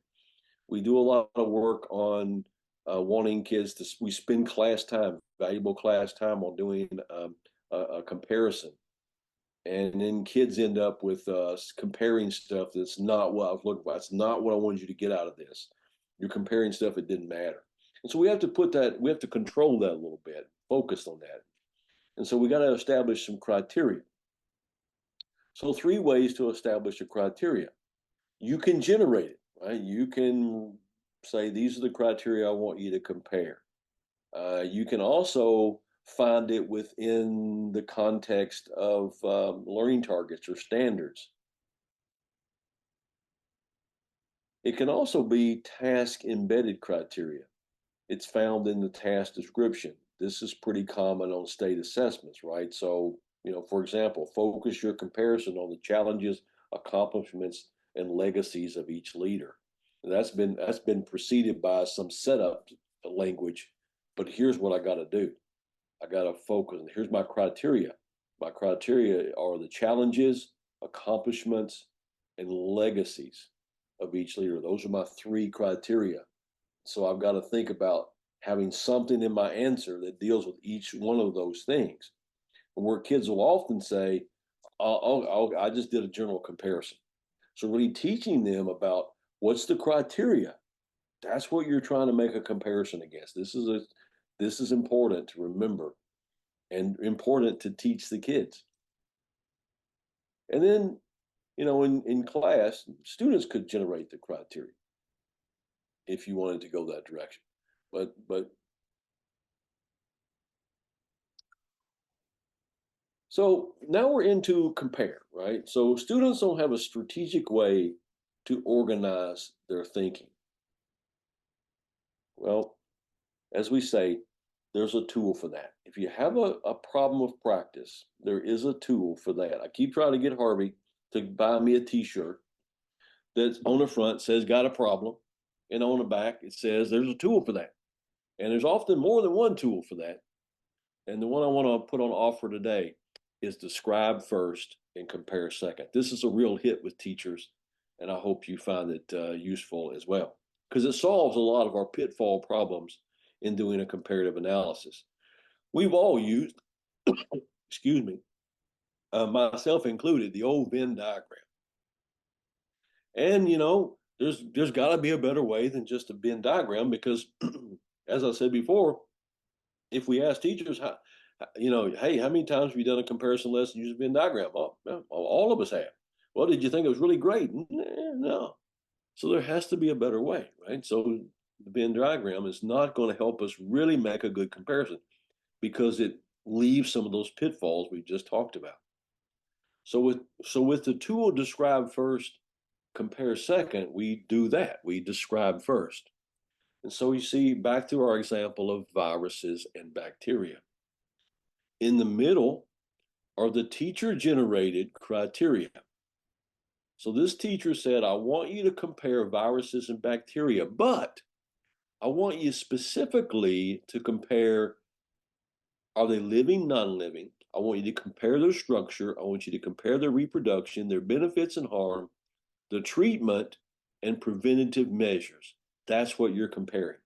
We do a lot of work on wanting kids to, we spend class time, valuable class time, on doing a comparison. And then kids end up with comparing stuff that's not what I was looking for. That's not what I wanted you to get out of this. You're comparing stuff that didn't matter. And so we have to control that a little bit, focus on that. And so we got to establish some criteria. So 3 ways to establish a criteria. You can generate it, right? You can say, these are the criteria I want you to compare. You can also find it within the context of learning targets or standards. It can also be task embedded criteria. It's found in the task description. This is pretty common on state assessments, right? So, for example, focus your comparison on the challenges, accomplishments, and legacies of each leader. And that's been preceded by some setup language, but here's what I got to do. I got to focus. Here's my criteria. My criteria are the challenges, accomplishments, and legacies of each leader. Those are my 3 criteria. So I've got to think about having something in my answer that deals with each one of those things. And where kids will often say, I just did a general comparison. So really teaching them about what's the criteria. That's what you're trying to make a comparison against. This is important to remember and important to teach the kids. And then, in class, students could generate the criteria if you wanted to go that direction. But so now we're into compare, right? So students don't have a strategic way to organize their thinking. Well, as we say, there's a tool for that. If you have a problem of practice, there is a tool for that. I keep trying to get Harvey to buy me a t-shirt that's on the front says got a problem, and on the back it says there's a tool for that. And there's often more than one tool for that. And the one I want to put on offer today is describe first and compare second. This is a real hit with teachers, and I hope you find it useful as well, because it solves a lot of our pitfall problems in doing a comparative analysis. We've all used, excuse me, myself included, the old Venn diagram. And there's got to be a better way than just a Venn diagram, because as I said before, if we ask teachers, hey, how many times have you done a comparison lesson using a Venn diagram? Oh, all of us have. Well, did you think it was really great? No. So there has to be a better way, right? So the Venn diagram is not going to help us really make a good comparison, because it leaves some of those pitfalls we just talked about. So with the tool describe first, compare second, we do that. We describe first. And so you see, back to our example of viruses and bacteria. In the middle are the teacher-generated criteria. So this teacher said, I want you to compare viruses and bacteria, but I want you specifically to compare, are they living, non-living? I want you to compare their structure. I want you to compare their reproduction, their benefits and harm, the treatment, and preventative measures. That's what you're comparing.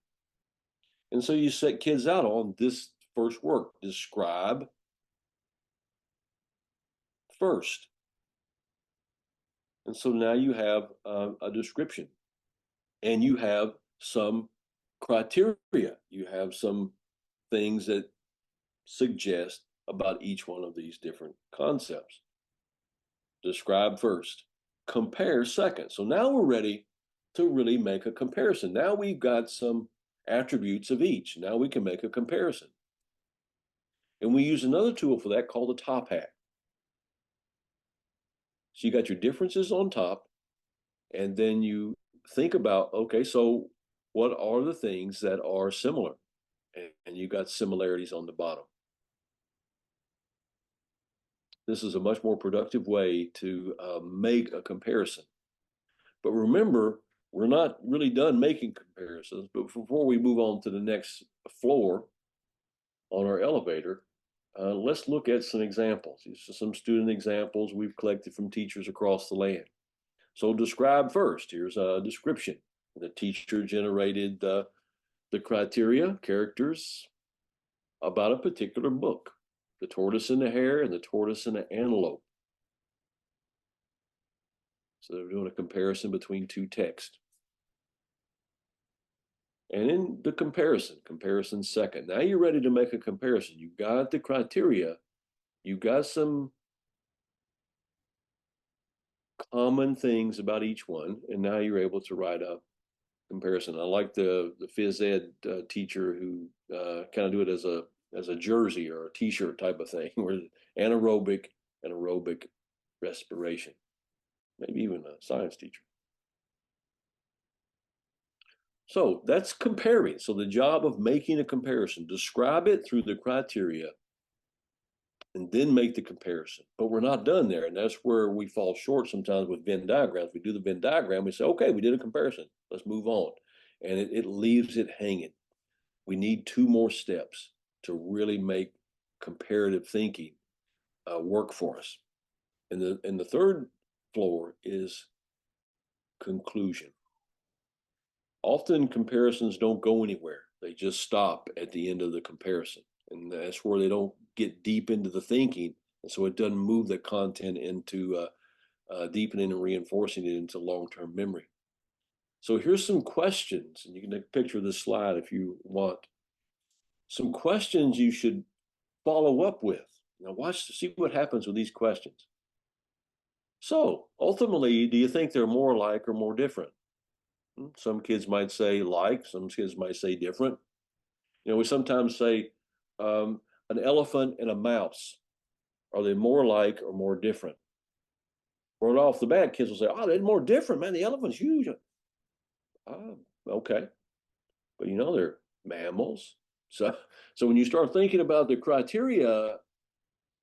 And so you set kids out on this first work. Describe first. And so now you have a description and you have some criteria. You have some things that suggest about each one of these different concepts. Describe first, compare second. So now we're ready to really make a comparison. Now we've got some attributes of each. Now we can make a comparison. And we use another tool for that called the top hat. So you got your differences on top, and then you think about, okay, so what are the things that are similar? And you got similarities on the bottom. This is a much more productive way to make a comparison. But remember, we're not really done making comparisons, but before we move on to the next floor on our elevator, let's look at some examples. These are some student examples we've collected from teachers across the land. So describe first. Here's a description. The teacher generated the criteria, characters about a particular book, The Tortoise and the Hare and the Tortoise and the Antelope. So they're doing a comparison between two texts. And in the comparison second. Now you're ready to make a comparison. You've got the criteria. You've got some common things about each one. And now you're able to write a comparison. I like the phys ed teacher who kind of do it as a jersey or a t-shirt type of thing, where anaerobic and aerobic respiration. Maybe even a science teacher. So that's comparing. So the job of making a comparison, describe it through the criteria and then make the comparison. But we're not done there. And that's where we fall short sometimes with Venn diagrams. We do the Venn diagram, we say, okay, we did a comparison. Let's move on. And it leaves it hanging. We need two more steps to really make comparative thinking work for us. And the third floor is conclusion. Often comparisons don't go anywhere. They just stop at the end of the comparison. And that's where they don't get deep into the thinking. And so it doesn't move the content into deepening and reinforcing it into long-term memory. So here's some questions, and you can take a picture of this slide if you want. Some questions you should follow up with. Now watch to see what happens with these questions. So ultimately, do you think they're more alike or more different? Some kids might say like, some kids might say different. You know, we sometimes say an elephant and a mouse. Are they more alike or more different? Right off the bat, kids will say, oh, they're more different, man. The elephant's huge. Okay. But you know, they're mammals. So when you start thinking about the criteria,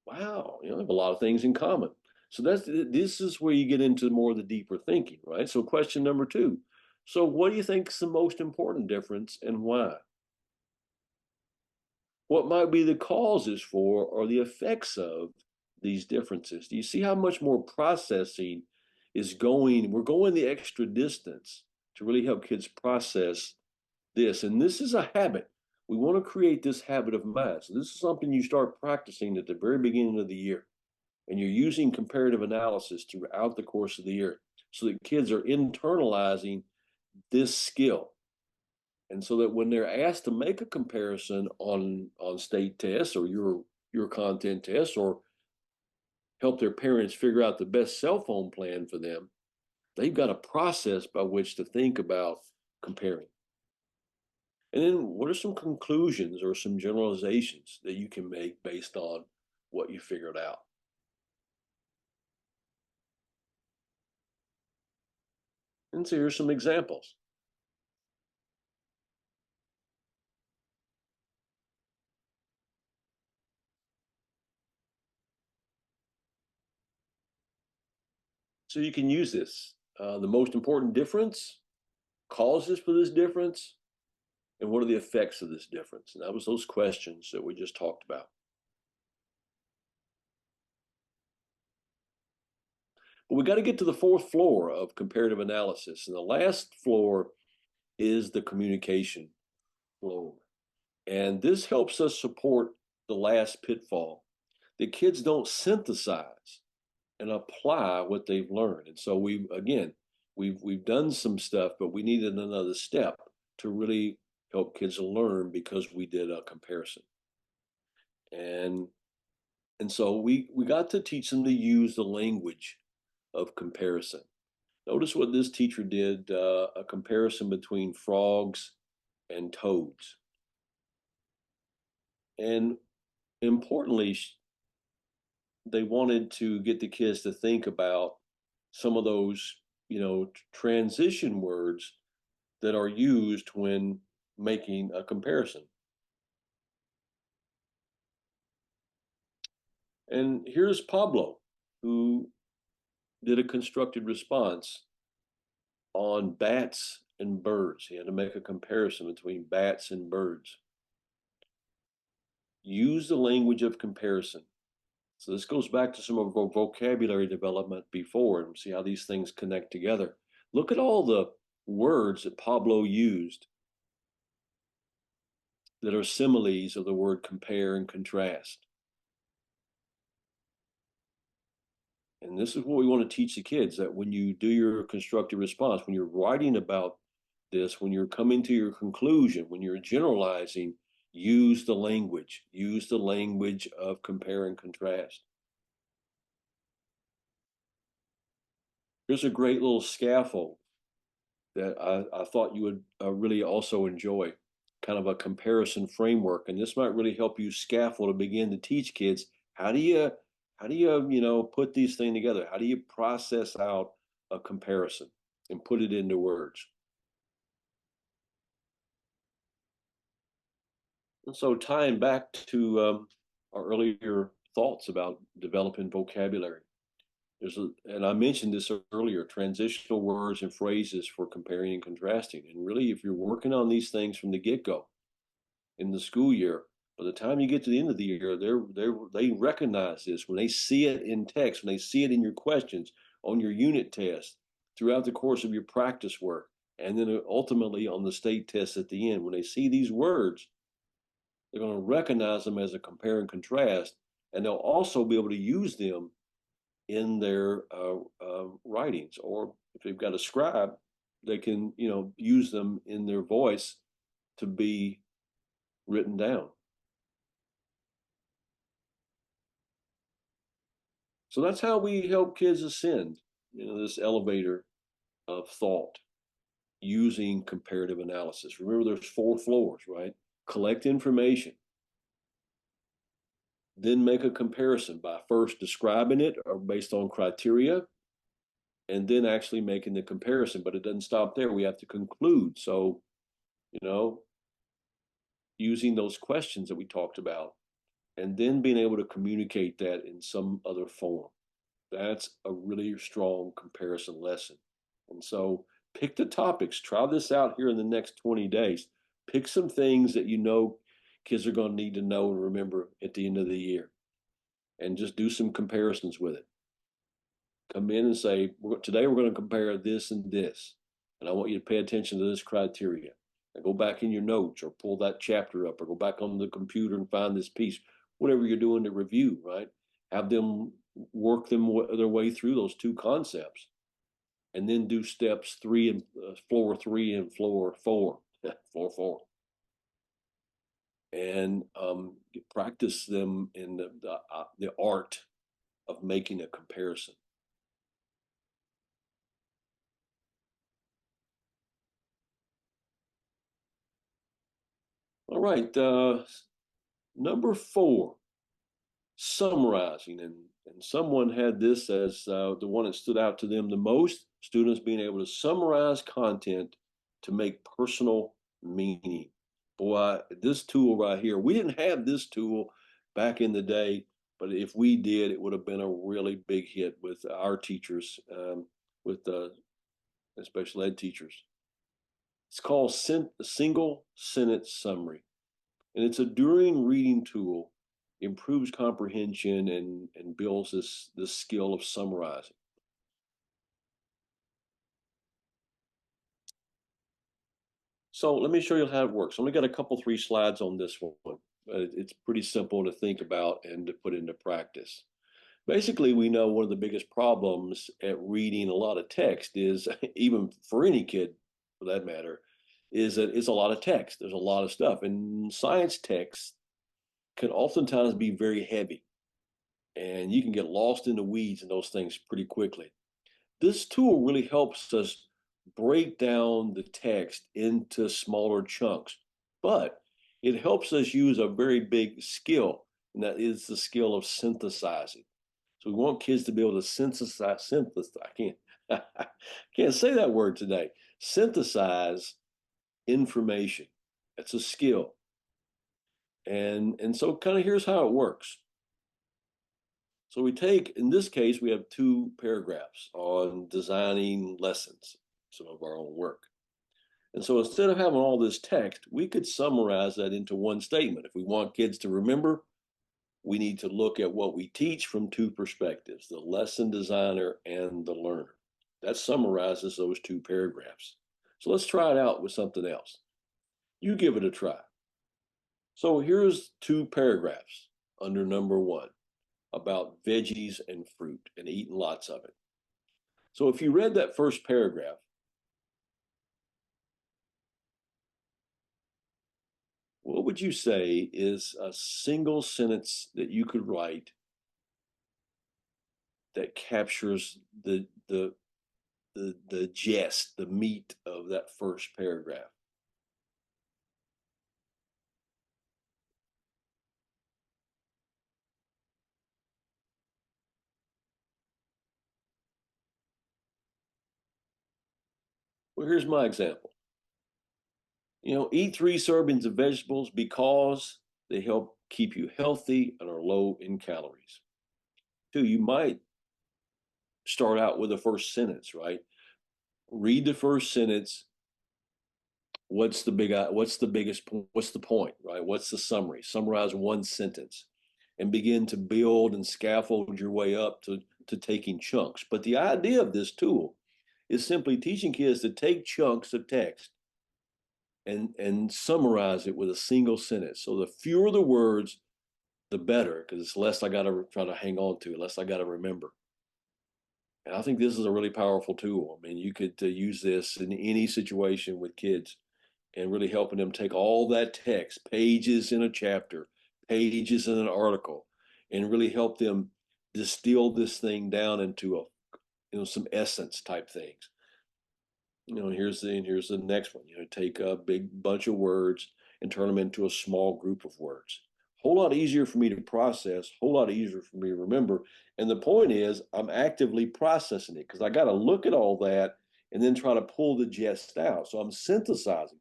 wow, you know, they have a lot of things in common. So this is where you get into more of the deeper thinking, right? So question number 2. So what do you think is the most important difference and why? What might be the causes for or the effects of these differences? Do you see how much more processing is going? We're going the extra distance to really help kids process this. And this is a habit. We want to create this habit of mind. So this is something you start practicing at the very beginning of the year. And you're using comparative analysis throughout the course of the year so that kids are internalizing this skill. And so that when they're asked to make a comparison on state tests or your content tests, or help their parents figure out the best cell phone plan for them, they've got a process by which to think about comparing. And then what are some conclusions or some generalizations that you can make based on what you figured out? And so here's some examples. So you can use this. The most important difference, causes for this difference, and what are the effects of this difference? And that was those questions that we just talked about. But we got to get to the fourth floor of comparative analysis. And the last floor is the communication floor. And this helps us support the last pitfall. The kids don't synthesize and apply what they've learned. And so we've done some stuff, but we needed another step to really help kids learn because we did a comparison. And so we got to teach them to use the language of comparison. Notice what this teacher did, a comparison between frogs and toads. And importantly, they wanted to get the kids to think about some of those, transition words that are used when making a comparison. And here's Pablo, who did a constructed response on bats and birds. He had to make a comparison between bats and birds. Use the language of comparison. So this goes back to some of our vocabulary development before, and see how these things connect together. Look at all the words that Pablo used that are similes of the word compare and contrast. And this is what we want to teach the kids, that when you do your constructive response, when you're writing about this, when you're coming to your conclusion, when you're generalizing, use the language of compare and contrast. Here's a great little scaffold that I thought you would really also enjoy, kind of a comparison framework. And this might really help you scaffold to begin to teach kids, how do you put these things together? How do you process out a comparison and put it into words? And so tying back to our earlier thoughts about developing vocabulary, and I mentioned this earlier, transitional words and phrases for comparing and contrasting. And really, if you're working on these things from the get-go in the school year, by the time you get to the end of the year, they recognize this when they see it in text, when they see it in your questions, on your unit test, throughout the course of your practice work, and then ultimately on the state test at the end. When they see these words, they're going to recognize them as a compare and contrast, and they'll also be able to use them in their writings. Or if they've got a scribe, they can use them in their voice to be written down. So that's how we help kids ascend, this elevator of thought using comparative analysis. Remember, there's 4 floors, right? Collect information, then make a comparison by first describing it or based on criteria, and then actually making the comparison. But it doesn't stop there. We have to conclude. So, using those questions that we talked about, and then being able to communicate that in some other form. That's a really strong comparison lesson. And so pick the topics. Try this out here in the next 20 days. Pick some things that kids are going to need to know and remember at the end of the year. And just do some comparisons with it. Come in and say, today we're going to compare this and this. And I want you to pay attention to this criteria. And go back in your notes or pull that chapter up or go back on the computer and find this piece. Whatever you're doing to review, right? Have them work their way through those 2 concepts, and then do steps 3 and floor 3 and floor 4, floor 4, and practice them in the art of making a comparison. All right, number 4. Summarizing, and someone had this as the one that stood out to them the most: students being able to summarize content to make personal meaning. Boy, this tool right here, we didn't have this tool back in the day, But if we did, it would have been a really big hit with our teachers, with special ed teachers. It's called single sentence summary, and it's a enduring reading tool, improves comprehension and builds this skill of summarizing. So let me show you how it works. I only got a couple, 3 slides on this one. It's pretty simple to think about and to put into practice. Basically, we know one of the biggest problems at reading a lot of text is, even for any kid for that matter, is that it's a lot of text. There's a lot of stuff. And science text can oftentimes be very heavy. And you can get lost in the weeds in those things pretty quickly. This tool really helps us break down the text into smaller chunks, but it helps us use a very big skill, and that is the skill of synthesizing. So we want kids to be able to synthesize, I can't say that word today. Synthesize information. It's a skill. And so kind of here's how it works. So we take, in this case, we have 2 paragraphs on designing lessons, some of our own work. And so instead of having all this text, we could summarize that into one statement. If we want kids to remember, we need to look at what we teach from 2 perspectives, the lesson designer and the learner. That summarizes those 2 paragraphs. So let's try it out with something else. You give it a try. So here's 2 paragraphs under number 1 about veggies and fruit and eating lots of it. So if you read that first paragraph, what would you say is a single sentence that you could write that captures the gist, the meat of that first paragraph? Well, here's my example. Eat 3 servings of vegetables because they help keep you healthy and are low in calories. 2, you might start out with the first sentence, right? Read the first sentence. What's the biggest, what's the point, right? What's the summary? Summarize one sentence and begin to build and scaffold your way up to taking chunks. But the idea of this tool is simply teaching kids to take chunks of text and summarize it with a single sentence. So the fewer the words, the better, because it's less I got to try to hang on to, less I got to remember. And I think this is a really powerful tool. I mean, you could use this in any situation with kids and really helping them take all that text, pages in a chapter, pages in an article, and really help them distill this thing down into some essence type things. Here's the next one. Take a big bunch of words and turn them into a small group of words. Whole lot easier for me to process, whole lot easier for me to remember. And the point is, I'm actively processing it because I got to look at all that and then try to pull the gist out. So I'm synthesizing.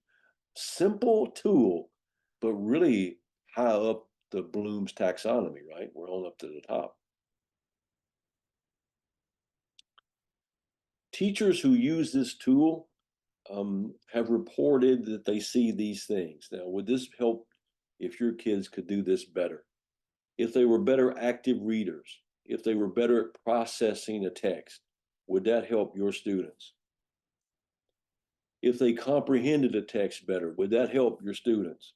Simple tool, but really high up the Bloom's taxonomy, right? We're on up to the top. Teachers who use this tool have reported that they see these things. Now, would this help if your kids could do this better? If they were better active readers, if they were better at processing a text, would that help your students? If they comprehended a text better, would that help your students?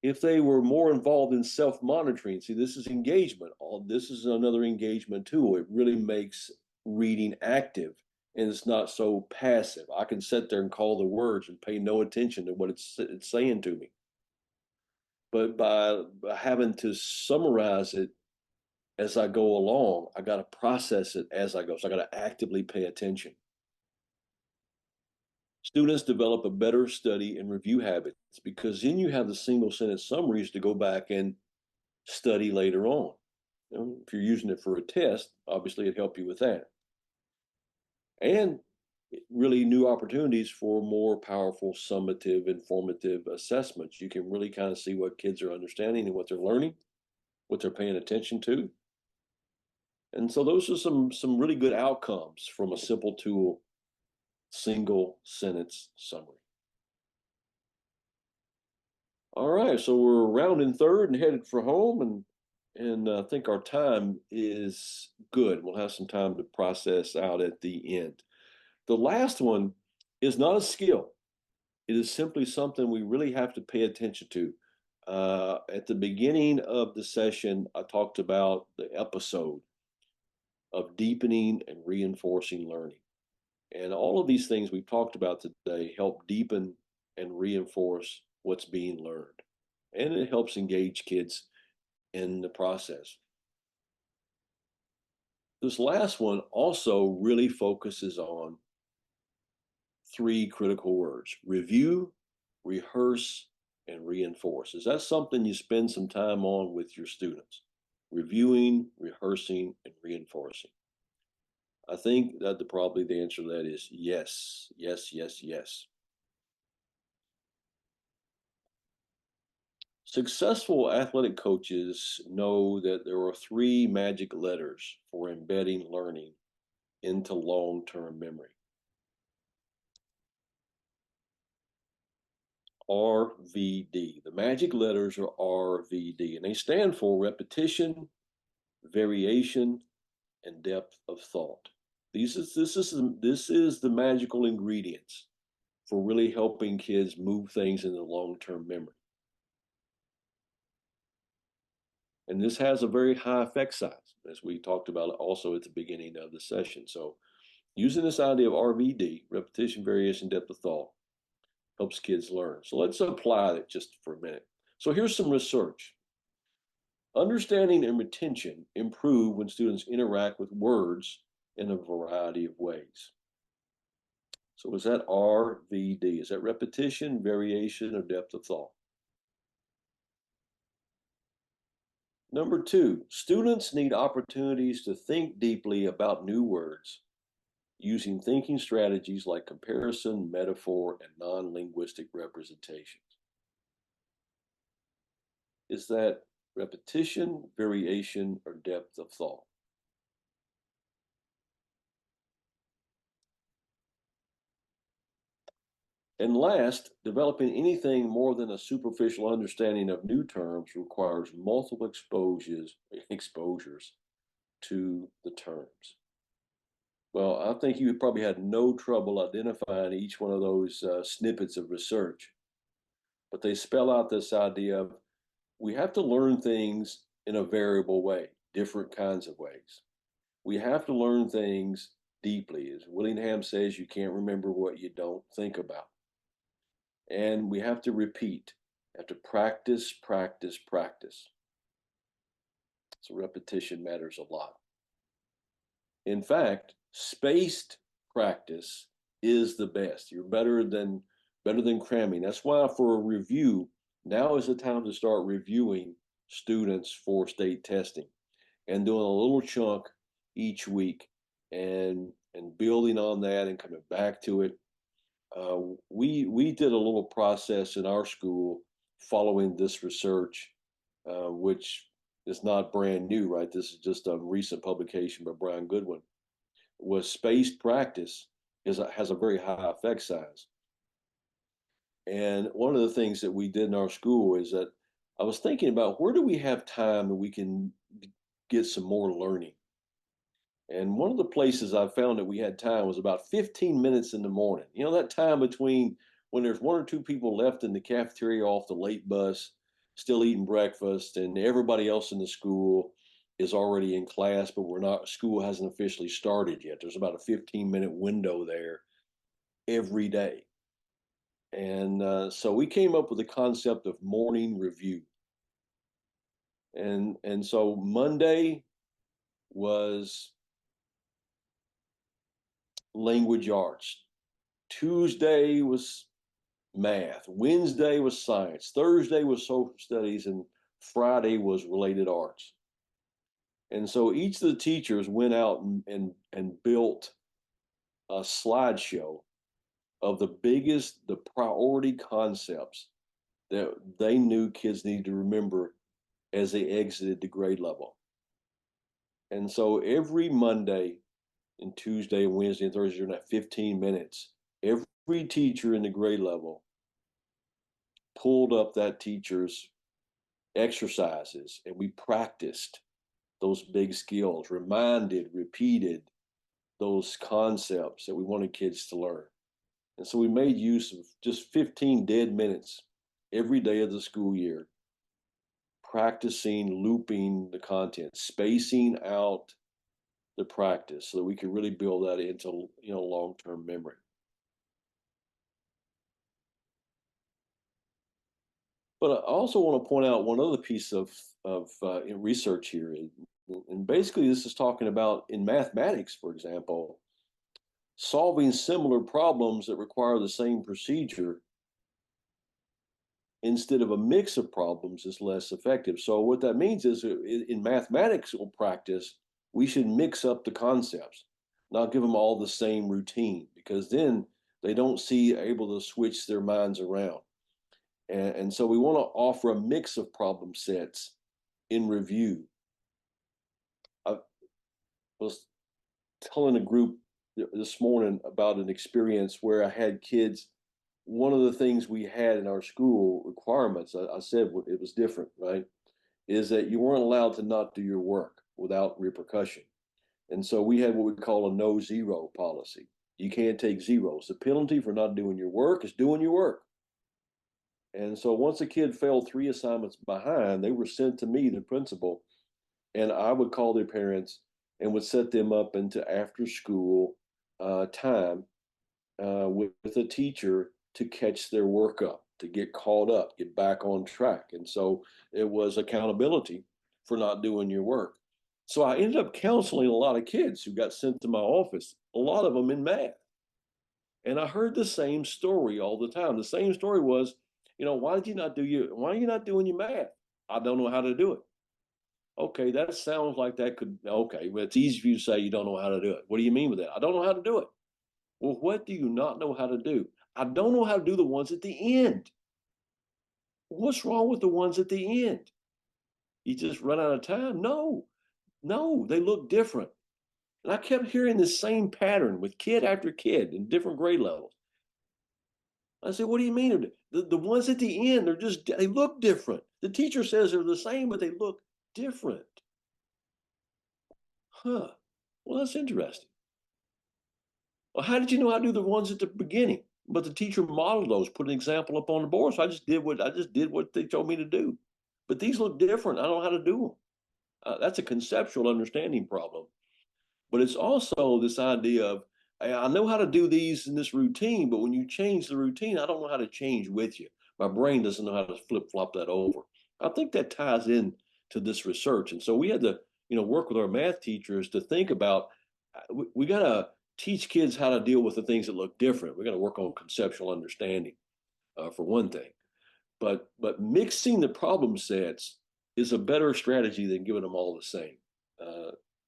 If they were more involved in self-monitoring, see, this is engagement. This is another engagement tool. It really makes reading active and it's not so passive. I can sit there and call the words and pay no attention to what it's saying to me. But by having to summarize it as I go along, I got to process it as I go. So I got to actively pay attention. Students develop a better study and review habits because then you have the single sentence summaries to go back and study later on. If you're using it for a test, obviously it'd help you with that. And really new opportunities for more powerful, summative, informative assessments. You can really kind of see what kids are understanding and what they're learning. what they're paying attention to. And so those are some really good outcomes from a simple tool, single sentence summary. All right, so we're rounding third and headed for home, and I think our time is good. We'll have some time to process out at the end. The last one is not a skill. It is simply something we really have to pay attention to. At the beginning of the session, I talked about the episode of deepening and reinforcing learning. And all of these things we've talked about today help deepen and reinforce what's being learned. And it helps engage kids in the process. This last one also really focuses on three critical words: review, rehearse, and reinforce. Is that something you spend some time on with your students? Reviewing, rehearsing, and reinforcing. I think that probably the answer to that is yes, yes, yes, yes. Successful athletic coaches know that there are three magic letters for embedding learning into long-term memory. RVD. The magic letters are RVD, and they stand for repetition, variation, and depth of thought. This is the magical ingredients for really helping kids move things into long-term memory. And this has a very high effect size, as we talked about also at the beginning of the session. So using this idea of RVD, repetition, variation, depth of thought, helps kids learn. So let's apply it just for a minute. So here's some research. Understanding and retention improve when students interact with words in a variety of ways. So is that RVD? Is that repetition, variation, or depth of thought? Number two, students need opportunities to think deeply about new words using thinking strategies like comparison, metaphor, and non-linguistic representations. Is that repetition, variation, or depth of thought? And last, developing anything more than a superficial understanding of new terms requires multiple exposures to the terms. Well, I think you probably had no trouble identifying each one of those snippets of research, but they spell out this idea of we have to learn things in a variable way, different kinds of ways. We have to learn things deeply. As Willingham says, you can't remember what you don't think about. And we have to repeat, have to practice, practice, practice. So repetition matters a lot. In fact, spaced practice is the best. You're better than cramming. That's why for a review, now is the time to start reviewing students for state testing and doing a little chunk each week and building on that and coming back to it. We did a little process in our school following this research, which is not brand new, right? This is just a recent publication by Brian Goodwin. Was spaced practice has a very high effect size. And one of the things that we did in our school is that I was thinking about where do we have time that we can get some more learning. And one of the places I found that we had time was about 15 minutes in the morning. You know, that time between when there's one or two people left in the cafeteria off the late bus, still eating breakfast, and everybody else in the school is already in class, but school hasn't officially started yet. There's about a 15-minute window there every day. And so we came up with the concept of morning review. And so Monday was language arts. Tuesday was math. Wednesday was science. Thursday was social studies, and Friday was related arts. And so each of the teachers went out and built a slideshow of the priority concepts that they knew kids needed to remember as they exited the grade level. And so every Monday and Tuesday and Wednesday and Thursday, during that 15 minutes, every teacher in the grade level pulled up that teacher's exercises and we practiced those big skills, reminded, repeated those concepts that we wanted kids to learn. And so we made use of just 15 dead minutes every day of the school year, practicing, looping the content, spacing out the practice so that we could really build that into, long-term memory. But I also want to point out one other piece of research here. And basically, this is talking about in mathematics, for example, solving similar problems that require the same procedure instead of a mix of problems is less effective. So what that means is in mathematics practice, we should mix up the concepts, not give them all the same routine, because then they don't see able to switch their minds around. And so we want to offer a mix of problem sets in review. I was telling a group this morning about an experience where I had kids. One of the things we had in our school requirements, I said it was different, right? Is that you weren't allowed to not do your work without repercussion. And so we had what we call a no zero policy. You can't take zeros. The penalty for not doing your work is doing your work. And so once a kid failed 3 assignments behind, they were sent to me, the principal, and I would call their parents and would set them up into after school time with a teacher to catch their work up, to get caught up, get back on track. And so it was accountability for not doing your work. So I ended up counseling a lot of kids who got sent to my office, a lot of them in math. And I heard the same story all the time. The same story was, why are you not doing your math? I don't know how to do it. Okay, that sounds like that could, okay, well, it's easy for you to say you don't know how to do it. What do you mean with that? I don't know how to do it. Well, what do you not know how to do? I don't know how to do the ones at the end. What's wrong with the ones at the end? You just run out of time? No, they look different. And I kept hearing the same pattern with kid after kid in different grade levels. I said, what do you mean? The ones at the end, they look different. The teacher says they're the same, but they look different. Huh. Well, that's interesting. Well, how did you know how to do the ones at the beginning? But the teacher modeled those, put an example up on the board. So I just did what they told me to do. But these look different. I don't know how to do them. That's a conceptual understanding problem. But it's also this idea of, I know how to do these in this routine, but when you change the routine, I don't know how to change with you. My brain doesn't know how to flip flop that over. I think that ties in to this research. And so we had to, work with our math teachers to think about, we got to teach kids how to deal with the things that look different. We got to work on conceptual understanding for one thing. But mixing the problem sets is a better strategy than giving them all the same,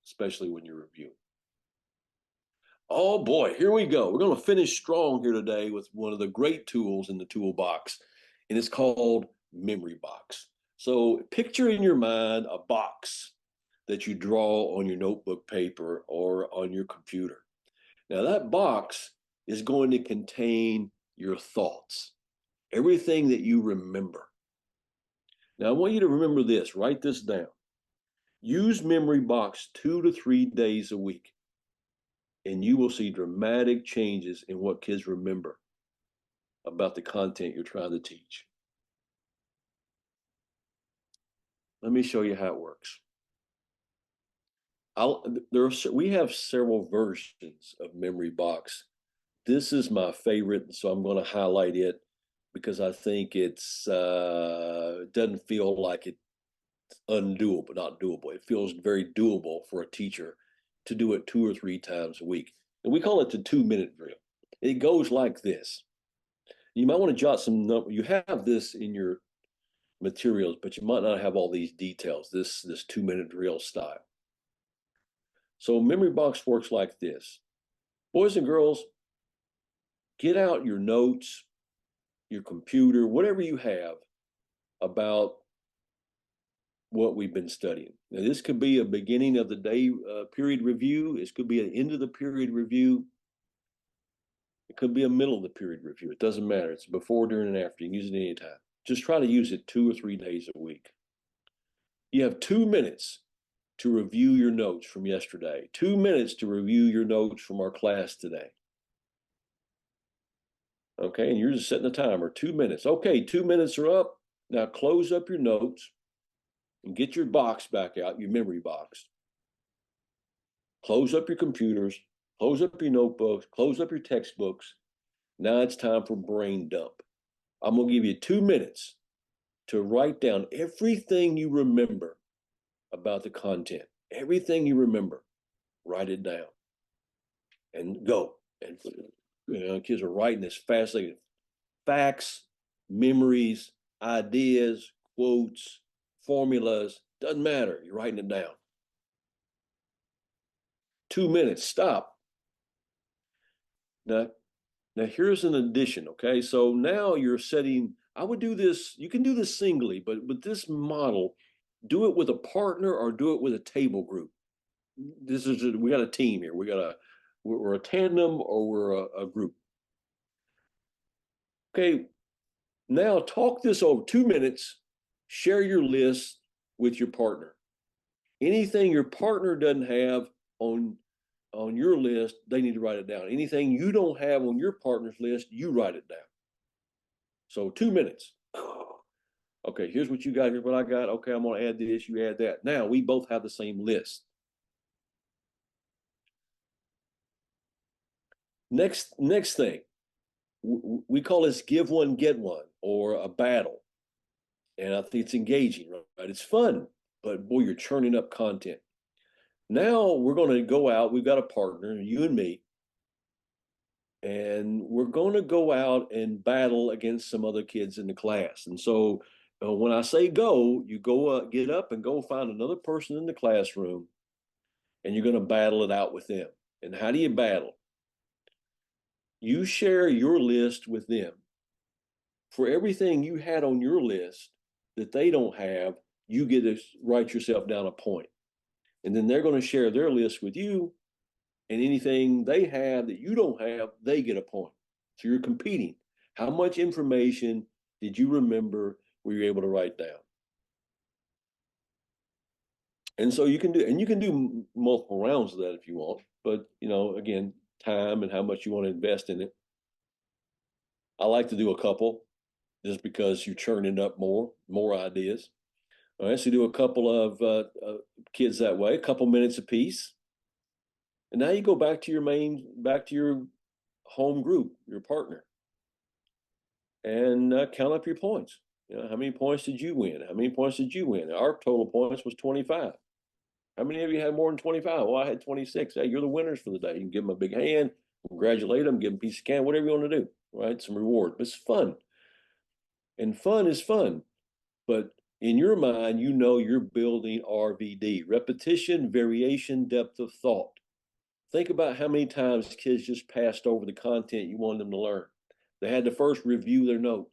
especially when you're reviewing. Oh boy, here we go. We're going to finish strong here today with one of the great tools in the toolbox, and it's called Memory Box. So picture in your mind a box that you draw on your notebook paper or on your computer. Now that box is going to contain your thoughts, everything that you remember. Now I want you to remember this, write this down. Use Memory Box 2 to 3 days a week, and you will see dramatic changes in what kids remember about the content you're trying to teach. Let me show you how it works. We have several versions of Memory Box. This is my favorite, so I'm going to highlight it because I think it doesn't feel like it's undoable, not doable. It feels very doable for a teacher to do it 2 or 3 times a week. And we call it the 2-minute drill. It goes like this. You might want to jot some numbers. You have this in your materials, but you might not have all these details, this 2-minute drill style. So Memory Box works like this. Boys and girls, get out your notes, your computer, whatever you have about what we've been studying. Now, this could be a beginning of the day period review. This could be an end of the period review. It could be a middle of the period review. It doesn't matter. It's before, during, and after. You can use it anytime. Just try to use it 2 or 3 days a week. You have 2 minutes to review your notes from yesterday, 2 minutes to review your notes from our class today. Okay, and you're just setting a timer, 2 minutes. Okay, 2 minutes are up. Now close up your notes and get your box back out, your memory box. Close up your computers, close up your notebooks, close up your textbooks. Now it's time for brain dump. I'm going to give you 2 minutes to write down everything you remember about the content. Everything you remember, write it down and go. And kids are writing as fast as they can. Facts, memories, ideas, quotes, formulas, doesn't matter. You're writing it down. 2 minutes, stop. Now here's an addition, okay? So now you're setting, I would do this, you can do this singly, but with this model, do it with a partner or do it with a table group. We got a team here. We're a tandem or we're a group. Okay, now talk this over 2 minutes, share your list with your partner. Anything your partner doesn't have on your list, they need to write it down. Anything you don't have on your partner's list, you write it down. So 2 minutes. Okay, here's what you got, here's what I got. Okay, I'm gonna add this, you add that. Now we both have the same list. Next thing, we call this give one, get one, or a battle. And I think it's engaging, right? It's fun, but boy, you're churning up content. Now we're going to go out. We've got a partner, you and me, and we're going to go out and battle against some other kids in the class. And so when I say go, you go get up and go find another person in the classroom, and you're going to battle it out with them. And how do you battle? You share your list with them. For everything you had on your list that they don't have, you get to write yourself down a point. And then they're going to share their list with you, and anything they have that you don't have, they get a point. So you're competing. How much information did you remember were you able to write down? And so you can do multiple rounds of that if you want, but again, time and how much you want to invest in it. I like to do a couple just because you're churning up more ideas. All right, so do a couple of kids that way, a couple minutes apiece. And now you go back to your home group, your partner, and count up your points. How many points did you win? How many points did you win? Our total points was 25. How many of you had more than 25? Well, I had 26. Hey, you're the winners for the day. You can give them a big hand, congratulate them, give them a piece of candy, whatever you want to do, right? Some reward. But it's fun. And fun is fun. But in your mind, you're building RVD, repetition, variation, depth of thought. Think about how many times kids just passed over the content you wanted them to learn. They had to first review their note.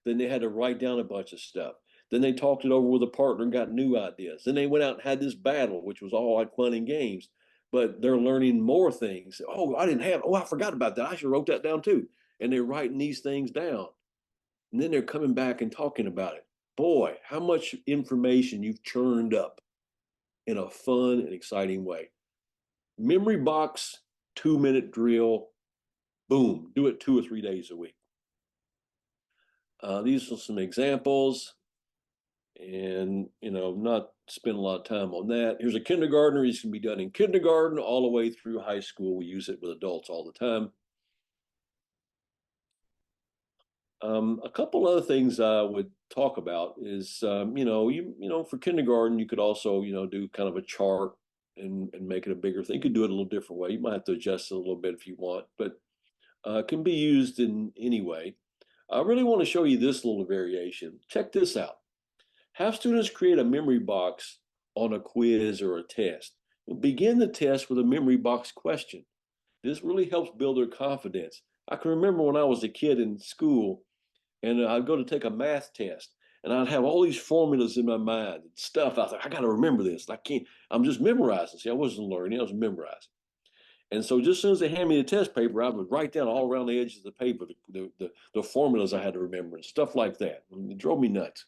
Then they had to write down a bunch of stuff. Then they talked it over with a partner and got new ideas. Then they went out and had this battle, which was all like fun and games, but they're learning more things. Oh, I forgot about that. I should have wrote that down too. And they're writing these things down. And then they're coming back and talking about it. Boy, how much information you've churned up in a fun and exciting way. Memory box, 2-minute drill, boom, do it 2 or 3 days a week. These are some examples, and not spend a lot of time on that. Here's a kindergartner. These can be done in kindergarten all the way through high school. We use it with adults all the time. A couple other things I would talk about is, for kindergarten, you could also, do kind of a chart and make it a bigger thing. You could do it a little different way. You might have to adjust it a little bit if you want, but it can be used in any way. I really want to show you this little variation. Check this out. Have students create a memory box on a quiz or a test. Begin the test with a memory box question. This really helps build their confidence. I can remember when I was a kid in school and I'd go to take a math test And I'd have all these formulas in my mind and stuff. I thought, I got to remember this. I can't, I'm just memorizing. See, I wasn't learning, I was memorizing. And so just as soon as they hand me the test paper, I would write down all around the edges of the paper the formulas I had to remember and stuff like that. It drove me nuts.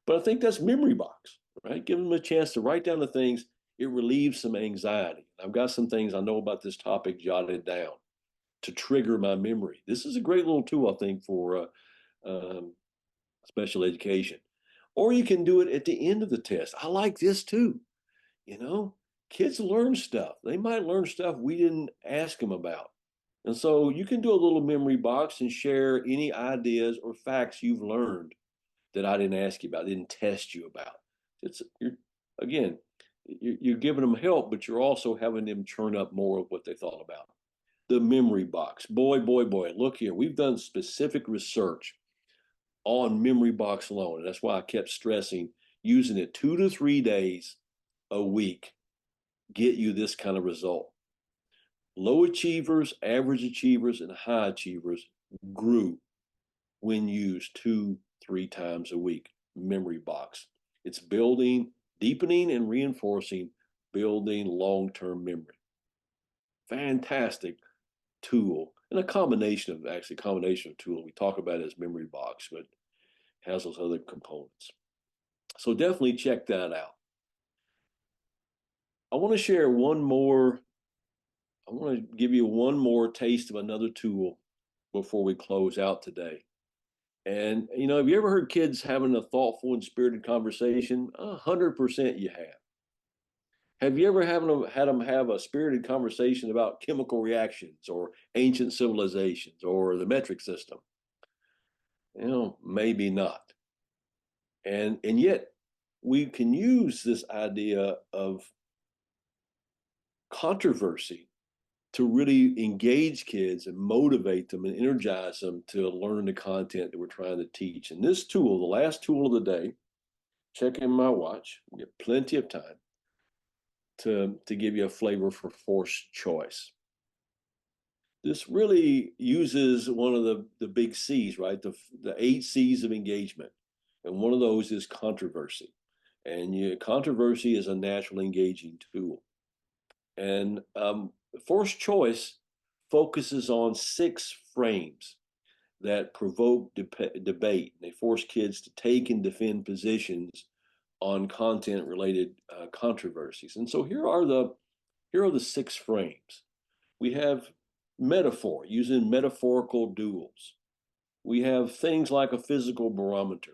But I think that's memory box, right? Give them a chance to write down the things. It relieves some anxiety. I've got some things I know about this topic jotted down to trigger my memory. This is a great little tool, I think, for special education. Or you can do it at the end of the test. I like this too. You know, kids learn stuff. They might learn stuff we didn't ask them about. And so you can do a little memory box and share any ideas or facts you've learned that I didn't ask you about, didn't test you about. You're giving them help, but you're also having them churn up more of what they thought about. The memory box. Boy, look here. We've done specific research on memory box alone. And that's why I kept stressing using it 2 to 3 days a week get you this kind of result. Low achievers, average achievers, and high achievers grew when used 2-3 times a week. Memory box. It's building, deepening, and reinforcing, building long-term memory. Fantastic tool, and a combination of tool we talk about as memory box, but has those other components. So definitely check that out. I want to share one more. I want to give you one more taste of another tool before we close out today. And, you know, have you ever heard kids having a thoughtful and spirited conversation? 100% you have. Have you ever had them have a spirited conversation about chemical reactions or ancient civilizations or the metric system? You know, maybe not. And yet we can use this idea of controversy to really engage kids and motivate them and energize them to learn the content that we're trying to teach. And this tool, the last tool of the day, checking my watch, we get plenty of time to give you a flavor for forced choice. This really uses one of the big C's, right? The 8 C's of engagement. And one of those is controversy. And controversy is a natural engaging tool. And forced choice focuses on 6 frames that provoke debate. They force kids to take and defend positions on content-related controversies. And so here are the 6 frames. We have metaphor, using metaphorical duels. We have things like a physical barometer,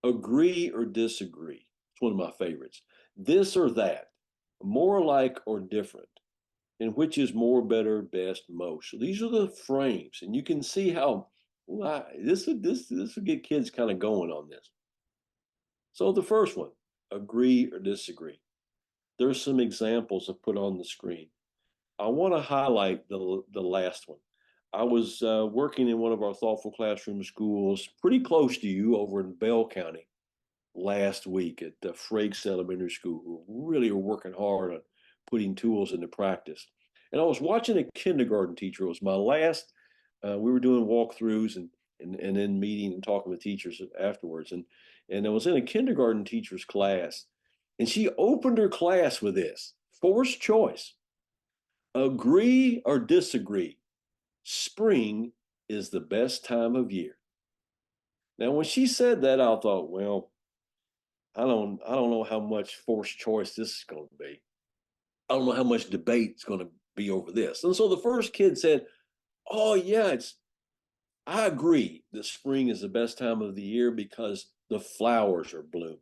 agree or disagree. It's one of my favorites. This or that, more alike or different, and which is more, better, best, most. So these are the frames, and you can see how this will get kids kind of going on this. So the first one, agree or disagree. There's some examples I've put on the screen. I want to highlight the last one. I was working in one of our thoughtful classroom schools pretty close to you over in Bell County last week at the Frakes Elementary School, who really are working hard on putting tools into practice. And I was watching a kindergarten teacher. It was my last, we were doing walkthroughs and then meeting and talking with teachers afterwards. And I was in a kindergarten teacher's class, and she opened her class with this: forced choice. Agree or disagree, spring is the best time of year. Now, when she said that, I thought, well, I don't know how much forced choice this is going to be. I don't know how much debate is going to be over this. And so the first kid said, oh yeah, I agree that spring is the best time of the year because the flowers are blooming.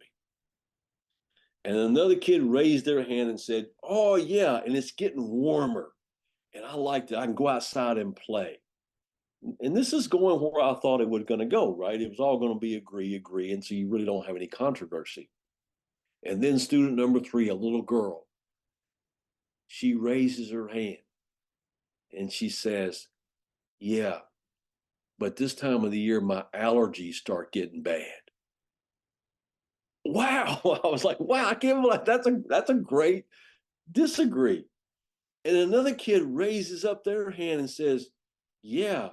And another kid raised their hand and said, oh yeah, and it's getting warmer. And I like that. I can go outside and play. And this is going where I thought it was going to go, right? It was all going to be agree. And so you really don't have any controversy. And then student number 3, a little girl, she raises her hand and she says, yeah, but this time of the year, my allergies start getting bad. Wow. I was like, wow, I can't believe that's a great disagree. And another kid raises up their hand and says, yeah,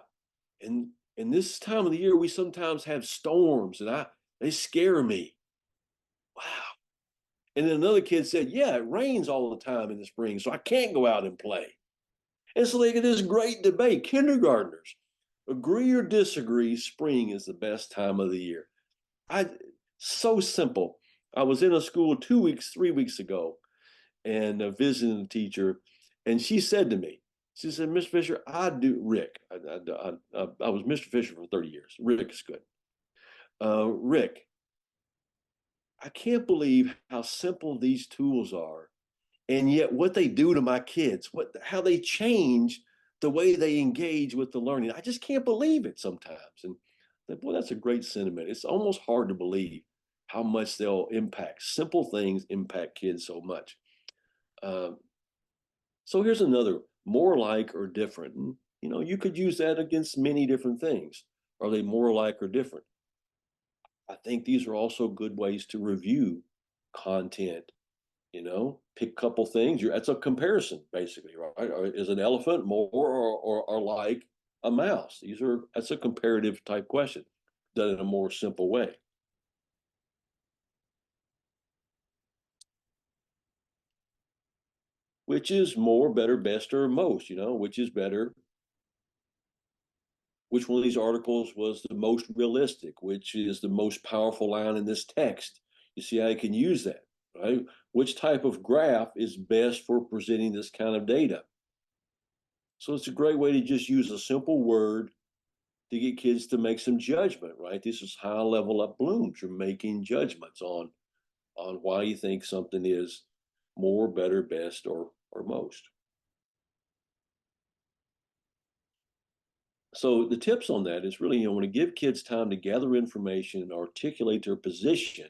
and this time of the year, we sometimes have storms, and They scare me. Wow. And then another kid said, yeah, it rains all the time in the spring, so I can't go out and play. And so they get this great debate. Kindergartners, agree or disagree, spring is the best time of the year. So simple. I was in a school 3 weeks ago, and visiting the teacher, and she said to me, she said, Mr. Fisher, Rick, I was Mr. Fisher for 30 years. Rick is good. Rick, I can't believe how simple these tools are, and yet what they do to my kids, how they change the way they engage with the learning. I just can't believe it sometimes. And boy, that's a great sentiment. It's almost hard to believe how much they'll impact. Simple things impact kids so much. So here's another, more like or different. And, you could use that against many different things. Are they more like or different? I think these are also good ways to review content. Pick a couple things. That's a comparison, basically, right? Is an elephant more or like a mouse? That's a comparative type question, done in a more simple way. Which is more, better, best, or most? Which is better? Which one of these articles was the most realistic? Which is the most powerful line in this text? You see how you can use that, right? Which type of graph is best for presenting this kind of data? So it's a great way to just use a simple word to get kids to make some judgment, right? This is high level up blooms. You're making judgments on why you think something is more, better, best, or most. So the tips on that is really, you want to give kids time to gather information and articulate their position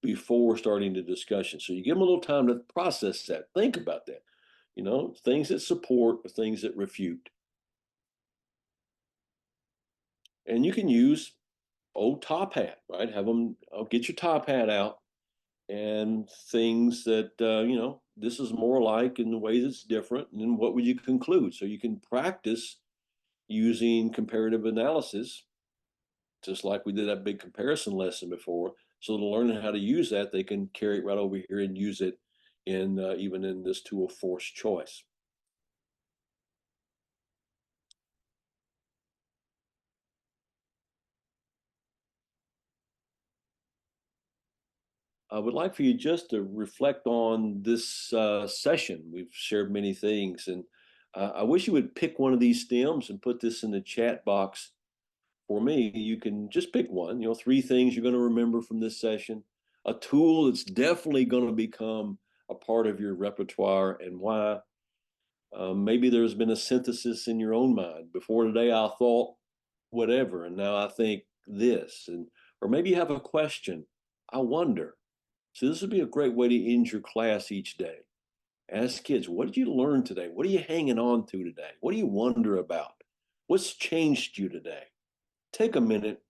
before starting the discussion. So you give them a little time to process that, think about that, things that support or things that refute. And you can use old top hat, right? Have them get your top hat out and things that, this is more like in the ways it's different. And then what would you conclude? So you can practice using comparative analysis, just like we did that big comparison lesson before. So to learn how to use that, they can carry it right over here and use it in even in this tool forced choice. I would like for you just to reflect on this session. We've shared many things, and I wish you would pick one of these stems and put this in the chat box for me. You can just pick one, 3 things you're going to remember from this session, a tool that's definitely going to become a part of your repertoire, and why. Maybe there's been a synthesis in your own mind. Before today, I thought whatever, and now I think this. Or maybe you have a question. I wonder. So this would be a great way to end your class each day. Ask kids, what did you learn today? What are you hanging on to today? What do you wonder about? What's changed you today? Take a minute,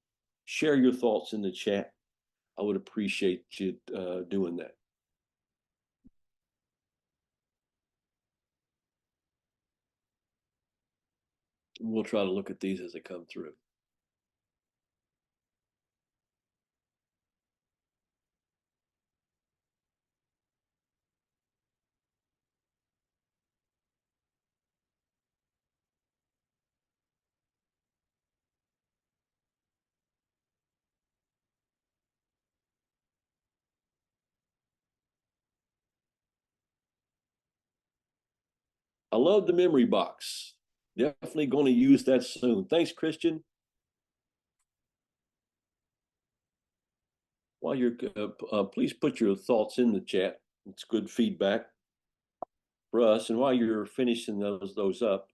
share your thoughts in the chat. I would appreciate you doing that. We'll try to look at these as they come through. I love the memory box. Definitely going to use that soon. Thanks, Christian. While you're, please put your thoughts in the chat. It's good feedback for us. And while you're finishing those up,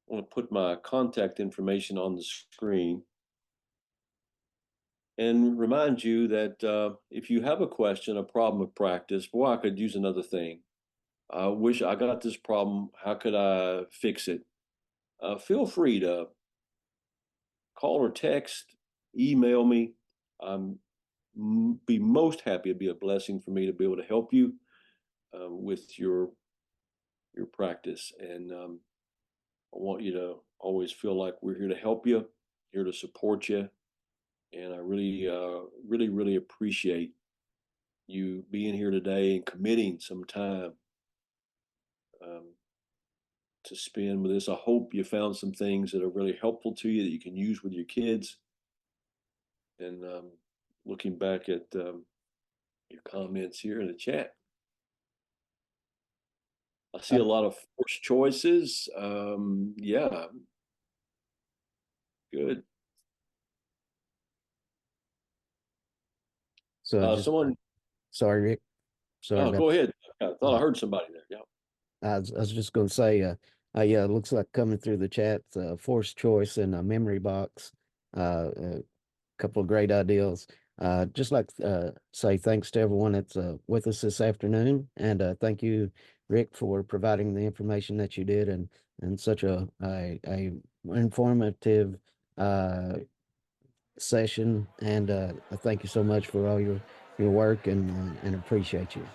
I want to put my contact information on the screen and remind you that if you have a question, a problem of practice, boy, I could use another thing. I wish I got this problem. How could I fix it? Feel free to call or text, email me. Be most happy. It'd be a blessing for me to be able to help you with your practice. And I want you to always feel like we're here to help you. here to support you. And I really appreciate you being here today and committing some time to spend with us. I hope you found some things that are really helpful to you that you can use with your kids. And looking back at your comments here in the chat, I see a lot of forced choices. Yeah, good. So just Someone, sorry, Rick. Sorry oh, about go ahead. I thought I heard somebody there. Yeah. I was just going to say, yeah, it looks like coming through the chat, forced choice and a memory box, a couple of great ideas. Just like say thanks to everyone that's with us this afternoon, and thank you, Rick, for providing the information that you did and such a informative session. And thank you so much for all your work and appreciate you.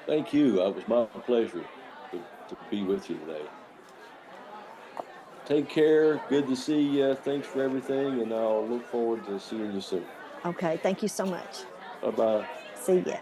Thank you. It was my pleasure to be with you today. Take care. Good to see you. Thanks for everything. And I'll look forward to seeing you soon. Okay, thank you so much. Bye-bye. See ya.